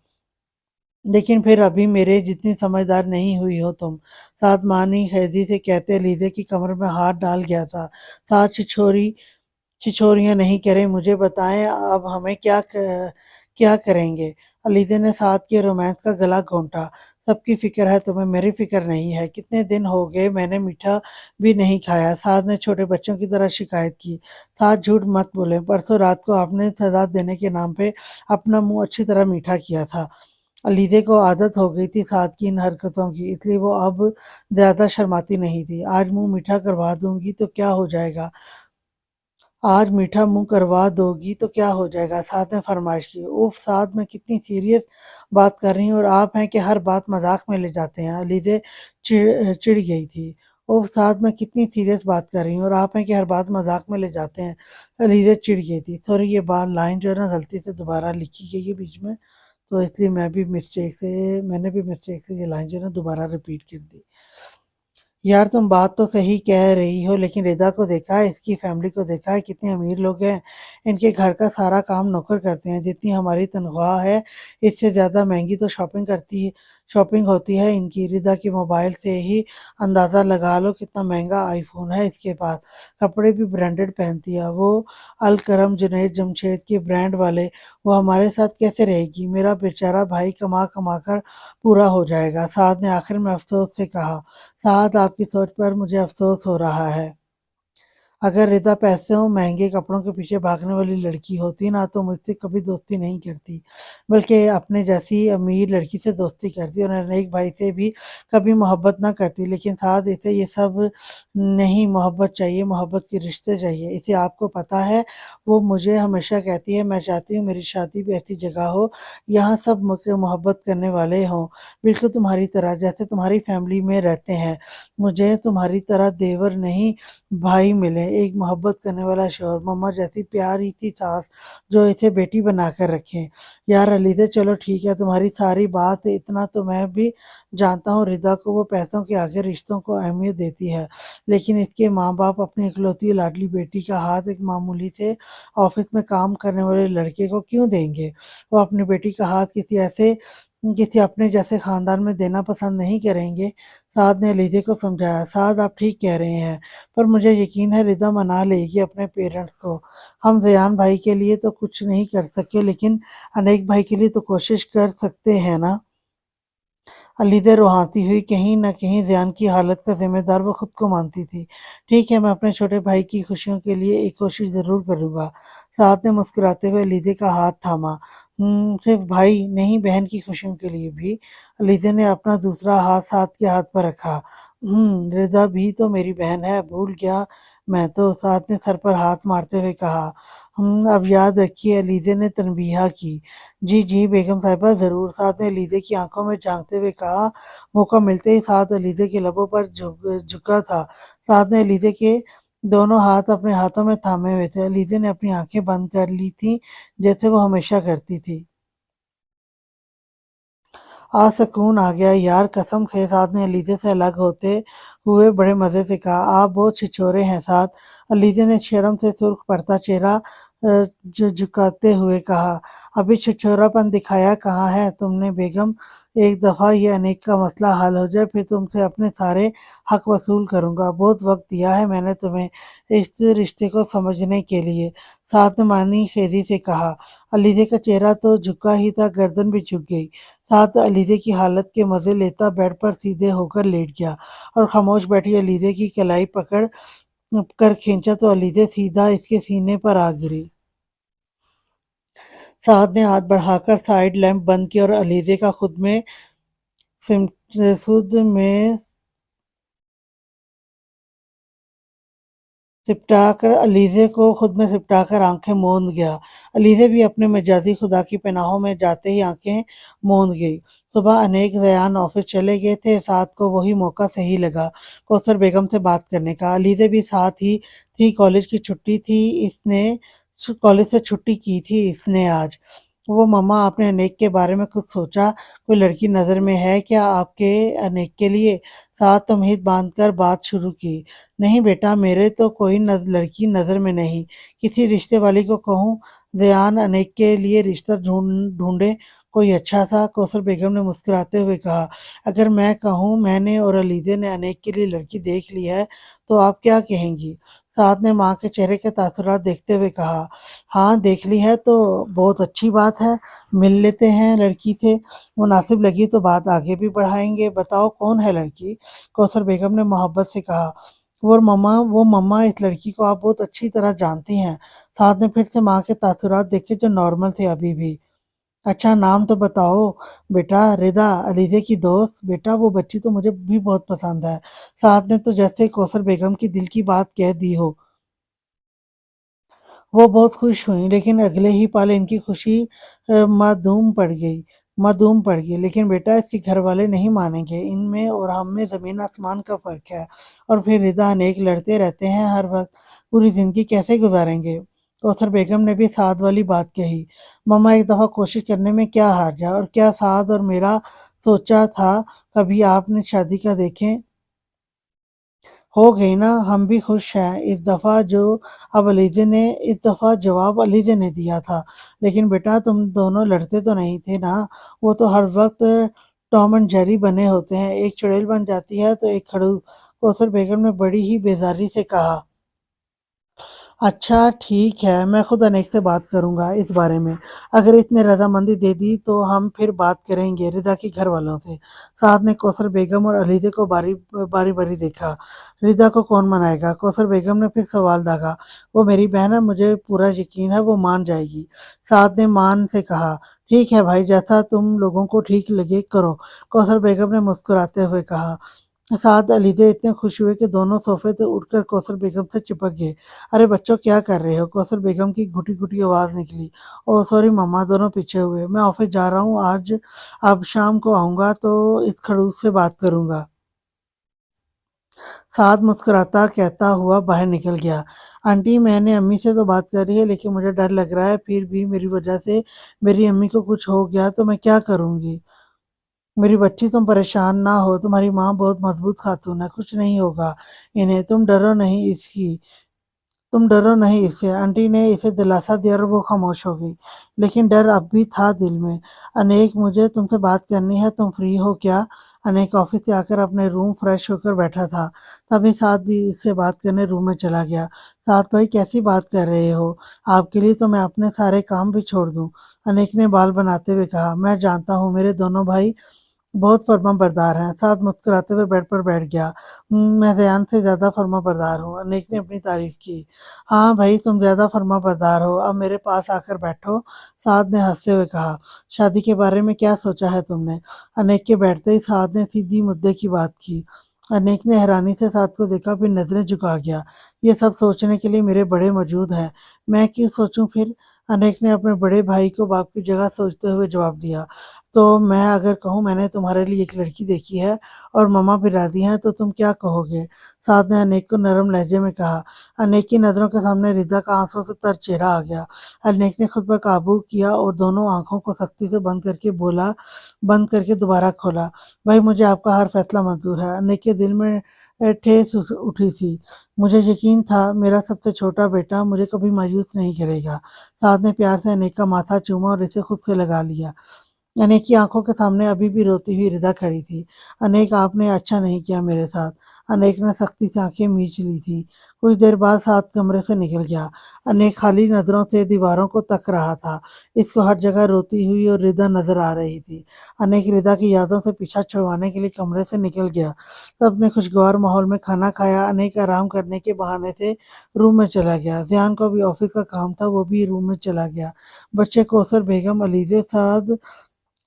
A: लेकिन फिर अभी मेरे जितनी समझदार नहीं हुई हो तुम। साद मानी खैदी से कहते अलीज़ा की कमर में हाथ डाल गया था। साद छिछोरियाँ नहीं करें, मुझे बताएं अब हमें क्या करेंगे? अलीज़ा ने साथ के रोमांस का गला घोंटा। सबकी फिक्र है, तुम्हें मेरी फिक्र नहीं है? कितने दिन हो गए मैंने मीठा भी नहीं खाया। साथ ने छोटे बच्चों की तरह शिकायत की। साथ झूठ मत बोले, परसों रात को आपने सजा देने के नाम पे अपना मुंह अच्छी तरह मीठा किया था। अलीदे को आदत हो गई थी साद की इन हरकतों की, इसलिए वो अब ज़्यादा शर्माती नहीं थी। आज मुँह मीठा करवा दूँगी तो क्या हो जाएगा? आज मीठा मुँह करवा दोगी तो क्या हो जाएगा? साद ने फरमाइश की। उफ़! साद मैं कितनी सीरियस बात कर रही हूँ और आप हैं कि हर बात मज़ाक में ले जाते हैं। अलीदे चिढ़ गई थी। उफ़! साद मैं कितनी सीरियस बात कर रही हूँ और आप हैं कि हर बात मज़ाक में ले जाते हैं। अलीदे चिढ़ गई थी। सॉरी ये बात लाइन जो है ना गलती से दोबारा लिखी गई है बीच में, तो इसलिए मैंने भी मिस्टेक से ये लाइन जो है ना दोबारा रिपीट कर दी। यार तुम बात तो सही कह रही हो, लेकिन रिदा को देखा है, इसकी फैमिली को देखा है, कितने अमीर लोग हैं। इनके घर का सारा काम नौकर करते हैं। जितनी हमारी तनख्वाह है इससे ज़्यादा महंगी तो शॉपिंग होती है इनकी। रिदा की मोबाइल से ही अंदाज़ा लगा लो कितना महंगा आईफोन है इसके पास। कपड़े भी ब्रांडेड पहनती है वो। अल करम जुनैद जमशेद के ब्रांड वाले। वो हमारे साथ कैसे रहेगी? मेरा बेचारा भाई कमा कमा कर पूरा हो जाएगा, साद ने आखिर में अफसोस से कहा। साहत आपकी सोच पर मुझे अफ़सोस हो रहा है। अगर रिदा पैसों महँगे कपड़ों के पीछे भागने वाली लड़की होती ना तो मुझसे कभी दोस्ती नहीं करती, बल्कि अपने जैसी अमीर लड़की से दोस्ती करती और अनेक भाई से भी कभी मोहब्बत ना करती। लेकिन साथ इसे ये सब नहीं, मोहब्बत चाहिए, मोहब्बत के रिश्ते चाहिए। इसे आपको पता है, वो मुझे हमेशा कहती है मैं चाहती हूँ मेरी शादी भी ऐसी जगह हो, यहाँ सब मुझसे मोहब्बत करने वाले हों, बिल्कुल तुम्हारी तरह जैसे तुम्हारी फैमिली में रहते हैं। मुझे तुम्हारी तरह देवर नहीं भाई मिले, एक मोहब्बत करने वाला शौहर, मम्मा जैसी प्यारी सी सास जो इसे बेटी बनाकर रखे। यार अलीज़ा चलो ठीक है, तुम्हारी सारी बात है, इतना तो मैं भी जानता हूँ रिदा को वो पैसों के आगे रिश्तों को अहमियत देती है, लेकिन इसके माँ बाप अपनी इकलौती लाडली बेटी का हाथ एक मामूली से ऑफिस में काम करने वाले लड़के को क्यों देंगे? वो अपनी बेटी का हाथ किसी अपने जैसे खानदान में देना पसंद नहीं करेंगे। साद ने अलीज़ा को समझाया। साद आप ठीक कह रहे हैं, पर मुझे यकीन है रिदा मना लेगी अपने पेरेंट्स को। हम ज़यान भाई के लिए तो कुछ नहीं कर सके, लेकिन अनेक भाई के लिए तो कोशिश कर सकते हैं ना। अलीज़ा रुआती हुई कहीं न कहीं ज़यान की हालत का ज़िम्मेदार वो खुद को मानती थी। ठीक है, मैं अपने छोटे भाई की खुशियों के लिए एक कोशिश ज़रूर करूँगा। साद ने मुस्कुराते हुए अलीज़ा का हाथ थामा। सिर्फ भाई नहीं, बहन की खुशियों के लिए भी। अलीज़ा ने अपना दूसरा हाथ साद के हाथ पर रखा। रिदा भी तो मेरी बहन है, भूल गया मैं तो, साद ने सर पर हाथ मारते हुए कहा। अब याद रखिए, अलीज़ा ने तनबीह की। जी, जी बेगम साहिबा ज़रूर, साद ने अलीज़ा की आंखों में झाँकते हुए कहा। मौका मिलते ही साद अलीज़ा के लबों पर झुका था। साद ने अलीज़ा के दोनों हाथ अपने हाथों में थामे हुए थे। अलीज़ा ने अपनी आंखें बंद कर ली थीं, जैसे वो हमेशा करती थी। आज सुकून आ गया यार, कसम से, साद ने अलीज़ा से अलग होते हुए बड़े मज़े से कहा। आप बहुत छिछोरे हैं साद। अलीज़ा ने शर्म से सुर्ख पड़ता चेहरा झुकाते हुए कहा। अभी छिछोरापन दिखाया कहाँ है तुमने बेगम? एक दफ़ा ये अनेक का मसला हल हो जाए, फिर तुमसे अपने सारे हक वसूल करूँगा। बहुत वक्त दिया है मैंने तुम्हें इस रिश्ते को समझने के लिए, साद ने मानी खेदी से कहा। अलीज़ा का चेहरा तो झुका ही था, गर्दन भी झुक गई। साथ अलीज़ा की हालत के मज़े लेता बेड पर सीधे होकर लेट गया और खामोश बैठी अलीज़ा की कलाई पकड़ कर खींचा तो अलीज़ा सीधा इसके सीने पर आ गिरी। साद ने हाथ बढ़ाकर साइड लैंप बंद किया और अलीज़ा का खुद में सिपटाकर अलीज़ा को खुद में सिपटाकर आंखें मूंद गया। अलीज़ा भी अपने मिजाजी खुदा की पनाहों में जाते ही आंखें मूंद गई। सुबह अनेक ज़यान ऑफिस चले गए थे। साथ को वही मौका सही लगा कौसर बेगम से बात करने का। अलीज़ा भी साथ ही थी, कॉलेज से छुट्टी की थी इसने आज। वो मम्मा आपने अनेक के बारे में कुछ सोचा? कोई लड़की नज़र में है क्या आपके अनेक के लिए? साथ उम्मीद बांधकर बात शुरू की। नहीं बेटा, मेरे तो कोई लड़की नज़र में नहीं। किसी रिश्ते वाली को कहूँ ज़यान अनेक के लिए रिश्ता ढूंढे कोई अच्छा सा? कौसर बेगम ने मुस्कुराते हुए कहा। अगर मैं कहूँ मैंने और अलीज़ा ने अनेक के लिए लड़की देख ली है तो आप क्या कहेंगी? साथ ने माँ के चेहरे के तासुरात देखते हुए कहा। हाँ देख ली है तो बहुत अच्छी बात है, मिल लेते हैं लड़की से, मुनासिब लगी तो बात आगे भी बढ़ाएंगे। बताओ कौन है लड़की? कौसर बेगम ने मोहब्बत से कहा। वो मम्मा इस लड़की को आप बहुत अच्छी तरह जानती हैं। साथ ने फिर से माँ के तासुरात देखे जो नॉर्मल थे अभी भी। अच्छा नाम तो बताओ बेटा। रिदा, अलीज़े की दोस्त। बेटा वो बच्ची तो मुझे भी बहुत पसंद है। साथ ने तो जैसे कौसर बेगम की दिल की बात कह दी हो। वो बहुत खुश हुईं, लेकिन अगले ही पल इनकी खुशी मासूम पड़ गई। लेकिन बेटा इसके घर वाले नहीं मानेंगे, इनमें और हम में ज़मीन आसमान का फ़र्क है। और फिर रिदा अनेक लड़ते रहते हैं हर वक्त, पूरी ज़िंदगी कैसे गुजारेंगे? कौसर बेगम ने भी साद वाली बात कही। मम्मा एक दफ़ा कोशिश करने में क्या हार्ज है? और क्या साद और मेरा सोचा था कभी आपने शादी का देखें? हो गई ना, हम भी खुश हैं इस दफ़ा जवाब अलीज़ा ने दिया था। लेकिन बेटा तुम दोनों लड़ते तो नहीं थे ना? वो तो हर वक़्त टॉम एंड जेरी बने होते हैं, एक चुड़ैल बन जाती है तो एक खड़ूस। कौसर बेगम ने बड़ी ही बेज़ारी से कहा। अच्छा ठीक है, मैं खुद अनेक से बात करूँगा इस बारे में। अगर इसने रज़ामंदी दे दी तो हम फिर बात करेंगे रिदा के घर वालों से। साद ने कौसर बेगम और अलीज़ा को बारी-बारी देखा। रिदा को कौन मनाएगा? कौसर बेगम ने फिर सवाल दागा। वो मेरी बहन है, मुझे पूरा यकीन है वो मान जाएगी। साद ने मान से कहा। ठीक है भाई, जैसा तुम लोगों को ठीक लगे करो। कौसर बेगम ने मुस्कुराते हुए कहा। साद अलीज़ा इतने खुश हुए कि दोनों सोफ़े से उठकर कौसर बेगम से चिपक गए। अरे बच्चों क्या कर रहे हो? कौसर बेगम की घुटी-घुटी आवाज़ निकली। ओह सॉरी मम्मा, दोनों पीछे हुए। मैं ऑफ़िस जा रहा हूँ आज, अब शाम को आऊँगा तो इस खड़ूस से बात करूँगा। साद मुस्कुराता कहता हुआ बाहर निकल गया। आंटी मैंने अम्मी से तो बात करी है, लेकिन मुझे डर लग रहा है फिर भी मेरी वज़ह से मेरी अम्मी को कुछ हो गया तो मैं क्या करूँगी? मेरी बच्ची तुम परेशान ना हो, तुम्हारी माँ बहुत मज़बूत खातून है, कुछ नहीं होगा इन्हें, तुम डरो नहीं इससे। आंटी ने इसे दिलासा दिया और वो खामोश हो गई। लेकिन डर अब भी था दिल में। अनेक मुझे तुमसे बात करनी है, तुम फ्री हो क्या? अनेक ऑफिस से आकर अपने रूम फ्रेश होकर बैठा था। तभी साथ भी इससे बात करने रूम में चला गया। साथ भाई कैसी बात कर रहे हो? आपके लिए तो मैं अपने सारे काम भी छोड़ दूं। अनेक ने बाल बनाते हुए कहा। मैं जानता हूँ मेरे दोनों भाई बहुत फर्माबरदार हैं। साथ मुस्कुराते हुए बेड पर बैठ गया। मैं ज़यान से ज़्यादा फर्माबरदार हूँ। अनेक ने अपनी तारीफ की। हाँ भाई तुम ज़्यादा फर्माबरदार हो, अब मेरे पास आकर बैठो। साद ने हंसते हुए कहा। शादी के बारे में क्या सोचा है तुमने? अनेक के बैठते ही साद ने सीधी मुद्दे की बात की। अनेक ने हैरानी से साद को देखा, फिर नजरें झुका गया। ये सब सोचने के लिए मेरे बड़े मौजूद हैं, मैं क्यों सोचूं फिर? अनेक ने अपने बड़े भाई को बाप की जगह सोचते हुए जवाब दिया। तो मैं अगर कहूँ मैंने तुम्हारे लिए एक लड़की देखी है और मम्मा भी राजी हैं तो तुम क्या कहोगे? साद ने अनेक को नरम लहजे में कहा। अनेक की नज़रों के सामने रिदा का आंसू से तर चेहरा आ गया। अनेक ने खुद पर काबू किया और दोनों आंखों को सख्ती से बंद करके दोबारा खोला। भाई मुझे आपका हर फैसला मंजूर है। अनेक के दिल में उठी थी। मुझे यकीन था मेरा सबसे छोटा बेटा मुझे कभी मायूस नहीं करेगा। साद ने प्यार से अनेक का माथा चूमा और इसे खुद से लगा लिया। अनेक की आंखों के सामने अभी भी रोती हुई रिदा खड़ी थी। अनेक आपने अच्छा नहीं किया मेरे साथ। अनेक ने सख्ती से आंखें मींच ली थी। कुछ देर बाद साथ कमरे से निकल गया। अनेक खाली नजरों से दीवारों को तक रहा था। इसको हर जगह रोती हुई और रिदा नजर आ रही थी। अनेक रिदा की यादों से पीछा छुड़वाने के लिए कमरे से निकल गया। सबने खुशगवार माहौल में खाना खाया। अनेक आराम करने के बहाने से रूम में चला गया। जियान को भी ऑफिस का काम था, वो भी रूम में चला गया। बच्चे कौसर बेगम अलीजे साथ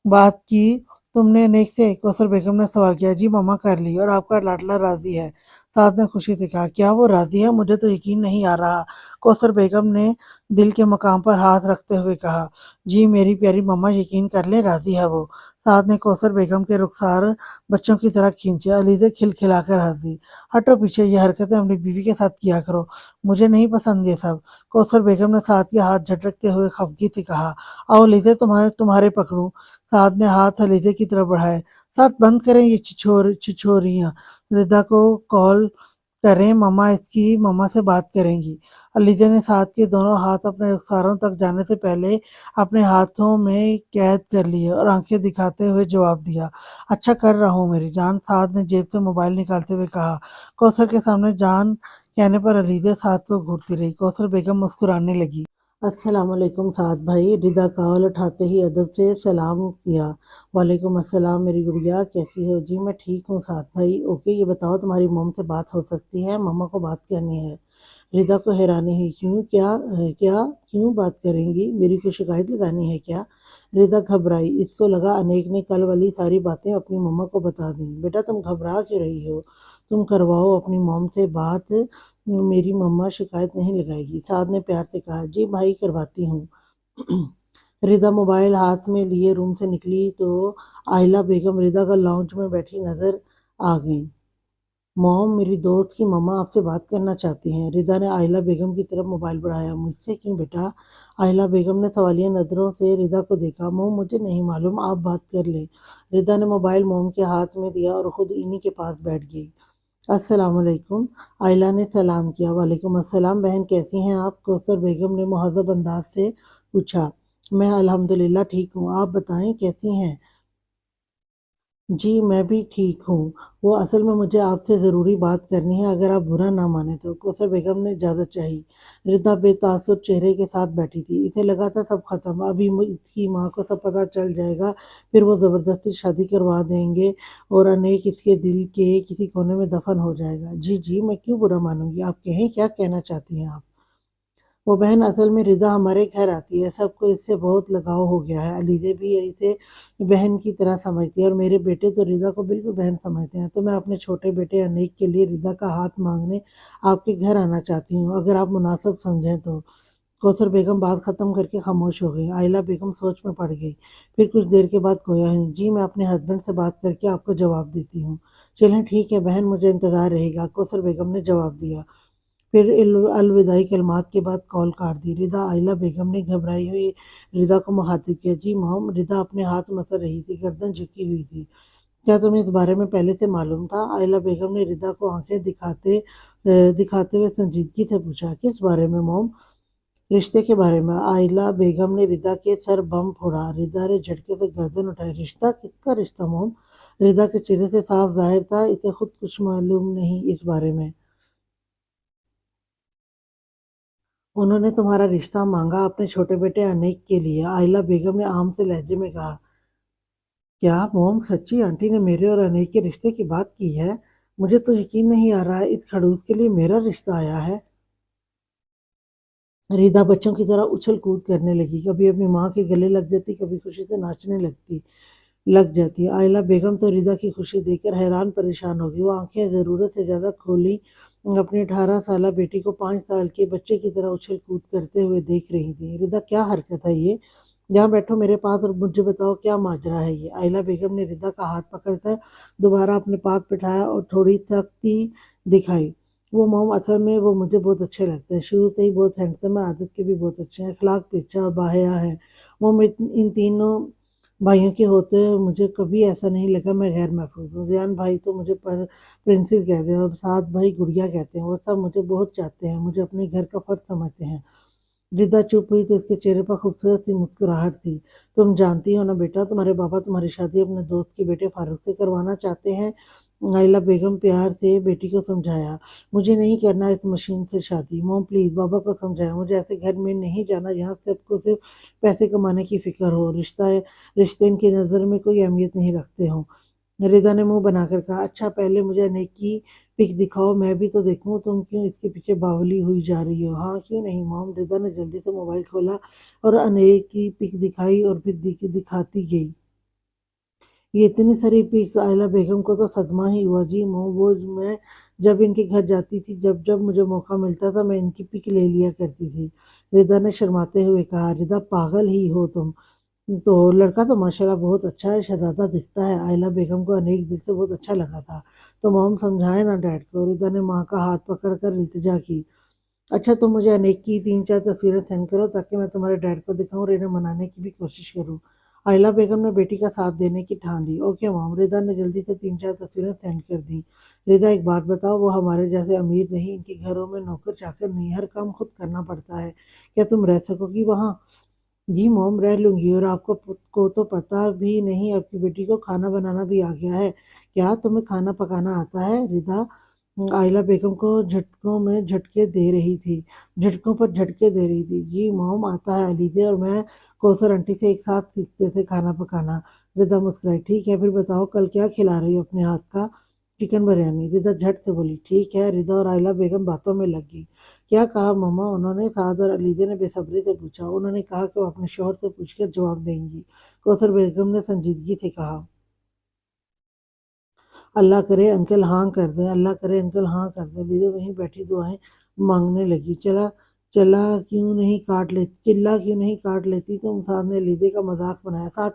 A: बात की तुमने नेक से? कौसर बेगम ने सवाल किया। जी मम्मा कर ली और आपका लाडला राजी है। साद ने खुशी से कहा। क्या वो राजी है? मुझे तो यकीन नहीं आ रहा। कौसर बेगम ने दिल के मकाम पर हाथ रखते हुए कहा। जी मेरी प्यारी मम्मा यकीन कर ले, राजी है वो। साद ने कौसर बेगम के रुखसार बच्चों की तरह खींचे। अलीजे खिलखिलाकर हंस दी। हटो पीछे, ये हरकतें अपनी बीवी के साथ किया करो, मुझे नहीं पसंद ये सब। कौसर बेगम ने साद के हाथ झटकते हुए खफगी से कहा। आओ लीजिए तुम्हारे तुम्हारे पकड़ूं। साद ने हाथ हलीजे की तरफ बढ़ाए। साद बंद करें ये छिछोरियाँ। रिदा को कॉल करें, मम्मा इसकी मम्मा से बात करेंगी। हलीजा ने साद के दोनों हाथ अपने रुखसारों तक जाने से पहले अपने हाथों में कैद कर लिए और आंखें दिखाते हुए जवाब दिया। अच्छा कर रहा हूँ मेरी जान। साद ने जेब से मोबाइल निकालते हुए कहा। कौसर के सामने जान कहने पर हलीजा साद को घूरती रही। कौसर बेगम मुस्कुराने लगी। अस्सलाम वालेकुम साद भाई। रिदा कॉल उठाते ही अदब से सलाम किया। वालेकुम अस्सलाम मेरी गुड़िया, कैसी हो? जी मैं ठीक हूँ साद भाई। ओके ये बताओ तुम्हारी मम से बात हो सकती है? मम्मा को बात करनी है। ردا کو حیرانی ہوئی، کیا کیوں بات کریں گی؟ میری کوئی شکایت لگانی ہے کیا؟ ردا گھبرائی، اس کو لگا انیک نے کل والی ساری باتیں اپنی مما کو بتا دیں۔ بیٹا تم گھبرا کیوں رہی ہو؟ تم کرواؤ اپنی موم سے بات، میری مما شکایت نہیں لگائے گی، سعد نے پیار سے کہا۔ جی بھائی کرواتی ہوں۔ ردا موبائل ہاتھ میں لیے روم سے نکلی تو آئلہ بیگم ردا کا لاؤنج میں بیٹھی نظر آ گئیں۔ موم، میری دوست کی مما آپ سے بات کرنا چاہتی ہیں۔ ردا نے آئلہ بیگم کی طرف موبائل بڑھایا۔ مجھ سے کیوں بیٹا؟ آئلہ بیگم نے سوالیہ نظروں سے ردا کو دیکھا۔ موم مجھے نہیں معلوم، آپ بات کر لیں۔ ردا نے موبائل موم کے ہاتھ میں دیا اور خود انہی کے پاس بیٹھ گئی۔ السلام علیکم، آئلہ نے سلام کیا۔ وعلیکم السلام بہن، کیسی ہیں آپ؟ کوثر بیگم نے مہذب انداز سے پوچھا۔ میں الحمدللہ ٹھیک ہوں، آپ بتائیں کیسی ہیں؟ جی میں بھی ٹھیک ہوں، وہ اصل میں مجھے آپ سے ضروری بات کرنی ہے، اگر آپ برا نہ مانیں تو۔ کوثر بیگم نے اجازت چاہی۔ ردا بے تاثر چہرے کے ساتھ بیٹھی تھی، اسے لگا تھا سب ختم، ابھی اس کی ماں کو سب پتہ چل جائے گا، پھر وہ زبردستی شادی کروا دیں گے اور انیک اس کے دل کے کسی کونے میں دفن ہو جائے گا۔ جی میں کیوں برا مانوں گی، آپ کہیں کیا کہنا چاہتی ہیں آپ؟ وہ بہن اصل میں ردا ہمارے گھر آتی ہے، سب کو اس سے بہت لگاؤ ہو گیا ہے، علیزے بھی اسے بہن کی طرح سمجھتی ہے اور میرے بیٹے تو ردا کو بالکل بہن سمجھتے ہیں، تو میں اپنے چھوٹے بیٹے انیک کے لیے ردا کا ہاتھ مانگنے آپ کے گھر آنا چاہتی ہوں، اگر آپ مناسب سمجھیں تو۔ کوثر بیگم بات ختم کر کے خاموش ہو گئی۔ آئلہ بیگم سوچ میں پڑ گئی، پھر کچھ دیر کے بعد گویا ہوں، جی میں اپنے ہسبینڈ سے بات کر کے آپ کو جواب دیتی ہوں۔ چلیں ٹھیک ہے بہن، مجھے انتظار رہے گا، کوثر بیگم نے جواب دیا۔ پھر الوداعی کلمات کے بعد کال کاٹ دی۔ ردا آئلہ بیگم نے گھبرائی ہوئی ردا کو مخاطب کیا۔ جی موم، ردا اپنے ہاتھ مسل رہی تھی، گردن جھکی ہوئی تھی۔ کیا تمہیں اس بارے میں پہلے سے معلوم تھا؟ آئلہ بیگم نے ردا کو آنکھیں دکھاتے ہوئے سنجیدگی سے پوچھا۔ کس بارے میں موم؟ رشتے کے بارے میں۔ آئلہ بیگم نے ردا کے سر بم پھوڑا۔ ردا نے جھٹکے سے گردن اٹھائی۔ رشتہ؟ کس کا رشتہ موم؟ ردا کے چہرے سے صاف ظاہر تھا اسے خود کچھ معلوم نہیں اس بارے میں۔ انہوں نے تمہارا رشتہ مانگا اپنے چھوٹے بیٹے انیک کے لیے، آئلہ بیگم نے عام سے لہجے میں کہا۔ کیا موم سچی آنٹی نے میرے اور انیک کے رشتے کی بات کی ہے؟ مجھے تو یقین نہیں آ رہا ہے، اس کھڑوس کے لیے میرا رشتہ آیا ہے۔ ردا بچوں کی طرح اچھل کود کرنے لگی، کبھی اپنی ماں کے گلے لگ جاتی، کبھی خوشی سے ناچنے لگ جاتی۔ آئلہ بیگم تو ردا کی خوشی دیکھ کر حیران پریشان ہو گئی، وہ آنکھیں ضرورت سے زیادہ کھولی اپنی 18 سالہ بیٹی کو 5 سال کے بچے کی طرح اچھل کود کرتے ہوئے دیکھ رہی تھی۔ ردا کیا حرکت ہے یہ؟ یہاں بیٹھو میرے پاس اور مجھے بتاؤ کیا ماجرا ہے یہ؟ آئلہ بیگم نے ردا کا ہاتھ پکڑ کر دوبارہ اپنے پاس بٹھایا اور تھوڑی سختی دکھائی۔ وہ موم اصل میں وہ مجھے بہت اچھے لگتے ہیں، شروع سے ہی بہت ہینڈسم ہے، عادت کے بھی بہت اچھے ہیں، اخلاق بھی اچھا اور باحیا ہیں۔ موم ان تینوں بھائیوں کے ہوتے مجھے کبھی ایسا نہیں لگا میں غیر محفوظ ہوں۔ زیان بھائی تو مجھے پرنسس کہتے ہیں اور سعد بھائی گڑیا کہتے ہیں، وہ سب مجھے بہت چاہتے ہیں، مجھے اپنے گھر کا فرد سمجھتے ہیں۔ ردا چپ ہوئی تو اس کے چہرے پر خوبصورت سی مسکراہٹ تھی۔ تم جانتی ہو نا بیٹا، تمہارے پاپا تمہاری شادی اپنے دوست کے بیٹے فاروق سے کروانا چاہتے ہیں، آئلہ بیگم پیار سے بیٹی کو سمجھایا۔ مجھے نہیں کرنا اس مشین سے شادی، موم پلیز بابا کو سمجھایا، مجھے ایسے گھر میں نہیں جانا جہاں سب کو صرف پیسے کمانے کی فکر ہو، رشتے ان کی نظر میں کوئی اہمیت نہیں رکھتے ہوں۔ ردا نے منہ بنا کر کہا، اچھا پہلے مجھے انیک کی پک دکھاؤ، میں بھی تو دیکھوں تم کیوں اس کے پیچھے باولی ہوئی جا رہی ہو۔ ہاں کیوں نہیں موم، ردا نے جلدی سے موبائل کھولا اور انیک کی پک دکھائی اور پھر دکھاتی گئی۔ یہ اتنی ساری پکس، آئلہ بیگم کو تو صدمہ ہی ہوا۔ جی موم، وہ میں جب ان کے گھر جاتی تھی، جب مجھے موقع ملتا تھا میں ان کی پک لے لیا کرتی تھی، ردا نے شرماتے ہوئے کہا۔ ردا پاگل ہی ہو تم تو، لڑکا تو ماشاءاللہ بہت اچھا ہے، شہزادہ دکھتا ہے۔ آئلہ بیگم کو انیک دل سے بہت اچھا لگا تھا، تو موم سمجھائے نا ڈیڈ کو۔ ردا نے ماں کا ہاتھ پکڑ کر التجا کی۔ اچھا تم مجھے انیک کی 3-4 تصویریں سینڈ کرو تاکہ میں تمہارے ڈیڈ کو دکھاؤں اور انہیں منانے کی بھی کوشش کروں۔ آئلہ بیگم نے بیٹی کا ساتھ دینے کی ٹھان لی۔ اوکے موم، ردا نے جلدی سے 3-4 تصویریں سینڈ کر دیں۔ ردا ایک بات بتاؤ، وہ ہمارے جیسے امیر نہیں، ان کے گھروں میں نوکر چاکر نہیں، ہر کام خود کرنا پڑتا ہے، کیا تم رہ سکو گی وہاں؟ جی موم رہ لوں گی، اور آپ کو تو پتہ بھی نہیں آپ کی بیٹی کو کھانا بنانا بھی آ گیا ہے۔ کیا تمہیں کھانا پکانا آتا ہے؟ ردا آئلہ بیگم کو جھٹکوں پر جھٹکے دے رہی تھی۔ جی موم آتا ہے، علیزے اور میں کوثر آنٹی سے ایک ساتھ سیکھتے تھے کھانا پکانا۔ ردا مسکرائی۔ ٹھیک ہے پھر بتاؤ کل کیا کھلا رہی ہو اپنے ہاتھ کا؟ चिकन बिरयानी। रिदा झट से बोली, ठीक है। रिदा और आयला बेगम बातों में लग गई। क्या कहा मम्मा? उन्होंने साद और अलीजे ने बेसब्री से पूछा। उन्होंने कहा कि वो अपने शौहर से पूछकर जवाब देंगी। कौसर बेगम ने संजीदगी से कहा, अल्लाह करे अंकल हाँ कर दें, अल्लाह करे अंकल हाँ कर दें। लीजा वहीं बैठी दुआएं मांगने लगी। चला चला क्यों नहीं काट लेती, चिल्ला क्यों नहीं काट लेती तुम? साथ ने लीजे का मजाक बनाया।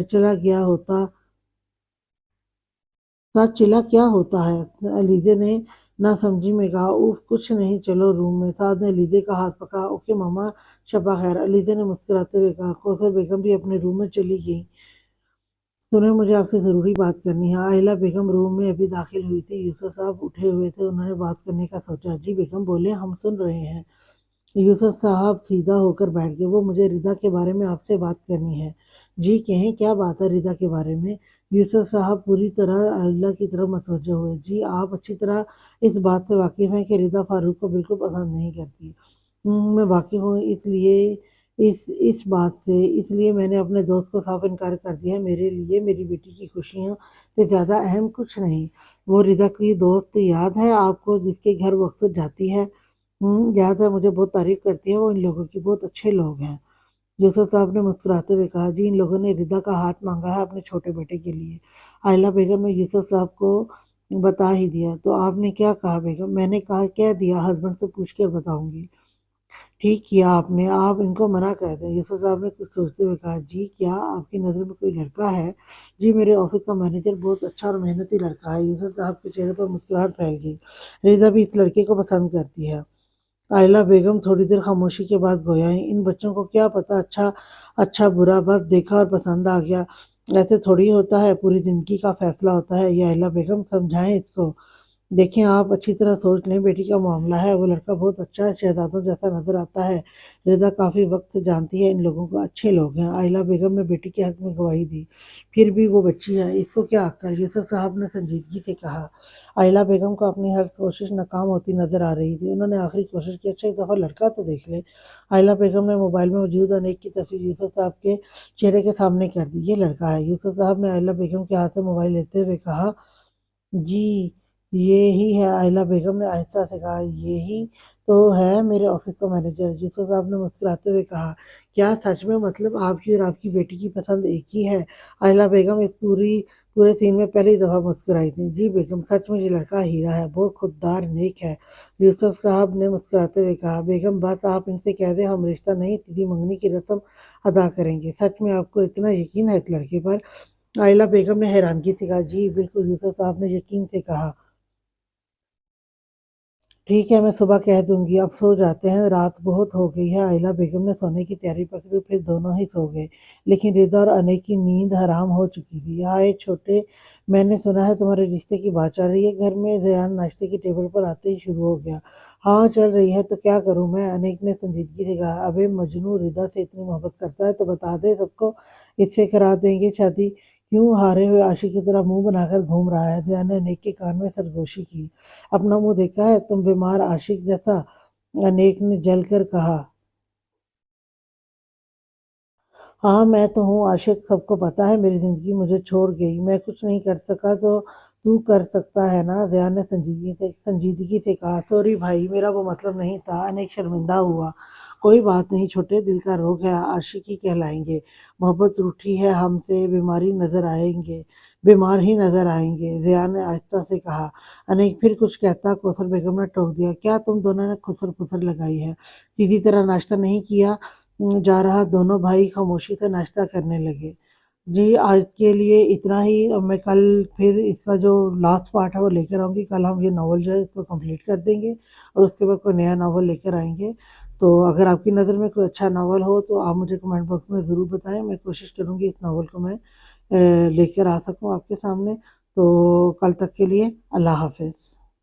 A: चला क्या होता साथ चिल्ला क्या होता है? लीजे ने ना समझी में कहा, उफ कुछ नहीं, चलो रूम में। साथ ने लीजे का हाथ पकड़ा। ओके मामा, शबा खैर, लीजे ने मुस्कुराते हुए कहा। कौसर बेगम भी अपने रूम में चली गई। सुने, मुझे आपसे ज़रूरी बात करनी है। आयला बेगम रूम में अभी दाखिल हुई थी। यूसुफ साहब उठे हुए थे। उन्होंने बात करने का सोचा। जी बेगम बोले, हम सुन रहे हैं। यूसुफ साहब सीधा होकर बैठ गए। वो मुझे रिदा के बारे में आपसे बात करनी है। जी कहें, क्या बात है रिदा के बारे में? यूसुफ साहब पूरी तरह अल्लाह की तरफ मतवज्जे हुए। जी आप अच्छी तरह इस बात से वाकिफ़ हैं कि रिदा फारूक को बिल्कुल पसंद नहीं करती। मैं वाकिफ़ हूँ, इसलिए इस बात से इसलिए मैंने अपने दोस्त को साफ इनकार कर दिया है। मेरे लिए मेरी बेटी की खुशियों से ज़्यादा अहम कुछ नहीं। वो रिदा की दोस्त याद है आपको, जिसके घर वो अक्सर जाती है? याद है, मुझे बहुत तारीफ करती है वो, इन लोगों की बहुत अच्छे लोग हैं। यूसुफ साहब ने मुस्कुराते हुए कहा, जी इन लोगों ने रिदा का हाथ मांगा है अपने छोटे बेटे के लिए। आयला बेगम ने यूसुफ साहब को बता ही दिया। तो आपने क्या कहा बेगम? मैंने कहा, कह दिया, हस्बैंड से पूछ कर बताऊंगी। ठीक किया आपने, आप इनको मना कर दें। यूसुफ साहब ने कुछ सोचते हुए कहा, जी क्या आपकी नज़र में कोई लड़का है? जी मेरे ऑफिस का मैनेजर बहुत अच्छा और मेहनती लड़का है। यूसुफ साहब के चेहरे पर मुस्कुराहट फैल गई। रिदा भी इस लड़के को पसंद करती है। आयला बेगम थोड़ी देर खामोशी के बाद गोयाई, इन बच्चों को क्या पता अच्छा अच्छा बुरा, बस देखा और पसंद आ गया। ऐसे थोड़ी होता है, पूरी जिंदगी का फैसला होता है। ये आयला बेगम समझाएं इसको। देखें, आप अच्छी तरह सोच लें, बेटी का मामला है। वो लड़का बहुत अच्छा है, शहजादों जैसा नजर आता है। रिदा काफ़ी वक्त से जानती है इन लोगों को, अच्छे लोग हैं। आयला बेगम ने बेटी के हक में गवाही दी। फिर भी वो बच्ची है, इसको क्या अक्ल? यूसुफ साहब ने संजीदगी से कहा। आयला बेगम को अपनी हर कोशिश नाकाम होती नजर आ रही थी। उन्होंने आखिरी कोशिश की, अच्छा एक दफ़ा लड़का तो देख ले। आयला बेगम ने मोबाइल में मौजूद अनेक की तस्वीर यूसुफ साहब के चेहरे के सामने कर दी। ये लड़का है। यूसुफ साहब ने आयला बेगम के हाथ से मोबाइल लेते हुए कहा, जी ये ही है। आयला बेगम ने आहिस्ता से कहा, यही तो है मेरे ऑफिस का मैनेजर। यूसुफ साहब ने मुस्कुराते हुए कहा, क्या सच में? मतलब आपकी और आपकी बेटी की पसंद एक ही है? आयला बेगम इस पूरे सीन में पहली दफ़ा मुस्कुराई थी। जी बेगम, सच में ये लड़का हीरा है, बहुत खुददार नेक है। यूसुफ साहब ने मुस्कुराते हुए कहा, बेगम बस आप इनसे कह दें हम रिश्ता नहीं, सीधी मंगनी की रस्म अदा करेंगे। सच में आपको इतना यकीन है इस लड़के पर? आयला बेगम ने हैरानगी से कहा, जी बिल्कुल। यूसुफ साहब ने यकीन से कहा, ठीक है मैं सुबह कह दूंगी, अब सो जाते हैं, रात बहुत हो गई है। आयला बेगम ने सोने की तैयारी पकड़ी, फिर दोनों ही सो गए। लेकिन रिदा और अनय की नींद हराम हो चुकी थी। आए छोटे, मैंने सुना है तुम्हारे रिश्ते की बात चल रही है घर में। जयान नाश्ते की टेबल पर आते ही शुरू हो गया। हाँ चल रही है, तो क्या करूँ मैं? अनेक ने संजीदगी से कहा, अबे मजनू, रिदा से इतनी मोहब्बत करता है तो बता दे सबको, इससे करा देंगे शादी। क्यों हारे हुए आशिक की तरह मुंह बनाकर घूम रहा है? जयान ने अनेक के कान में सरगोशी की। अपना मुंह देखा है तुम बीमार आशिक जैसा? अनेक ने जलकर कहा। हाँ मैं तो हूँ आशिक, सबको पता है मेरी जिंदगी मुझे छोड़ गई, मैं कुछ नहीं कर सका तो तू कर सकता है ना? जयान ने संजीदगी से कहा, सॉरी भाई, मेरा वो मतलब नहीं था। अनेक शर्मिंदा हुआ। कोई बात नहीं छोटे, दिल का रोग है, आशिकी कहलाएंगे। मोहब्बत रूठी है हमसे, बीमार ही नजर आएंगे। जयान ने आहिस्ता से कहा। अनेक फिर कुछ कहता, कौसर बेगम ने टोक दिया, क्या तुम दोनों ने खुसर पुसर लगाई है? सीधी तरह नाश्ता नहीं किया जा रहा? दोनों भाई खामोशी से नाश्ता करने लगे। जी आज के लिए इतना ही। अब मैं कल फिर इसका जो लास्ट पार्ट है वो लेकर आऊँगी। कल हम ये नावल जो है इसको कंप्लीट कर देंगे और उसके बाद कोई नया नावल लेकर आएंगे। तो अगर आपकी नज़र में कोई अच्छा नावल हो तो आप मुझे कमेंट बॉक्स में ज़रूर बताएं। मैं कोशिश करूँगी इस नावल को मैं लेकर आ सकूँ आपके सामने। तो कल तक के लिए अल्लाह हाफिज़।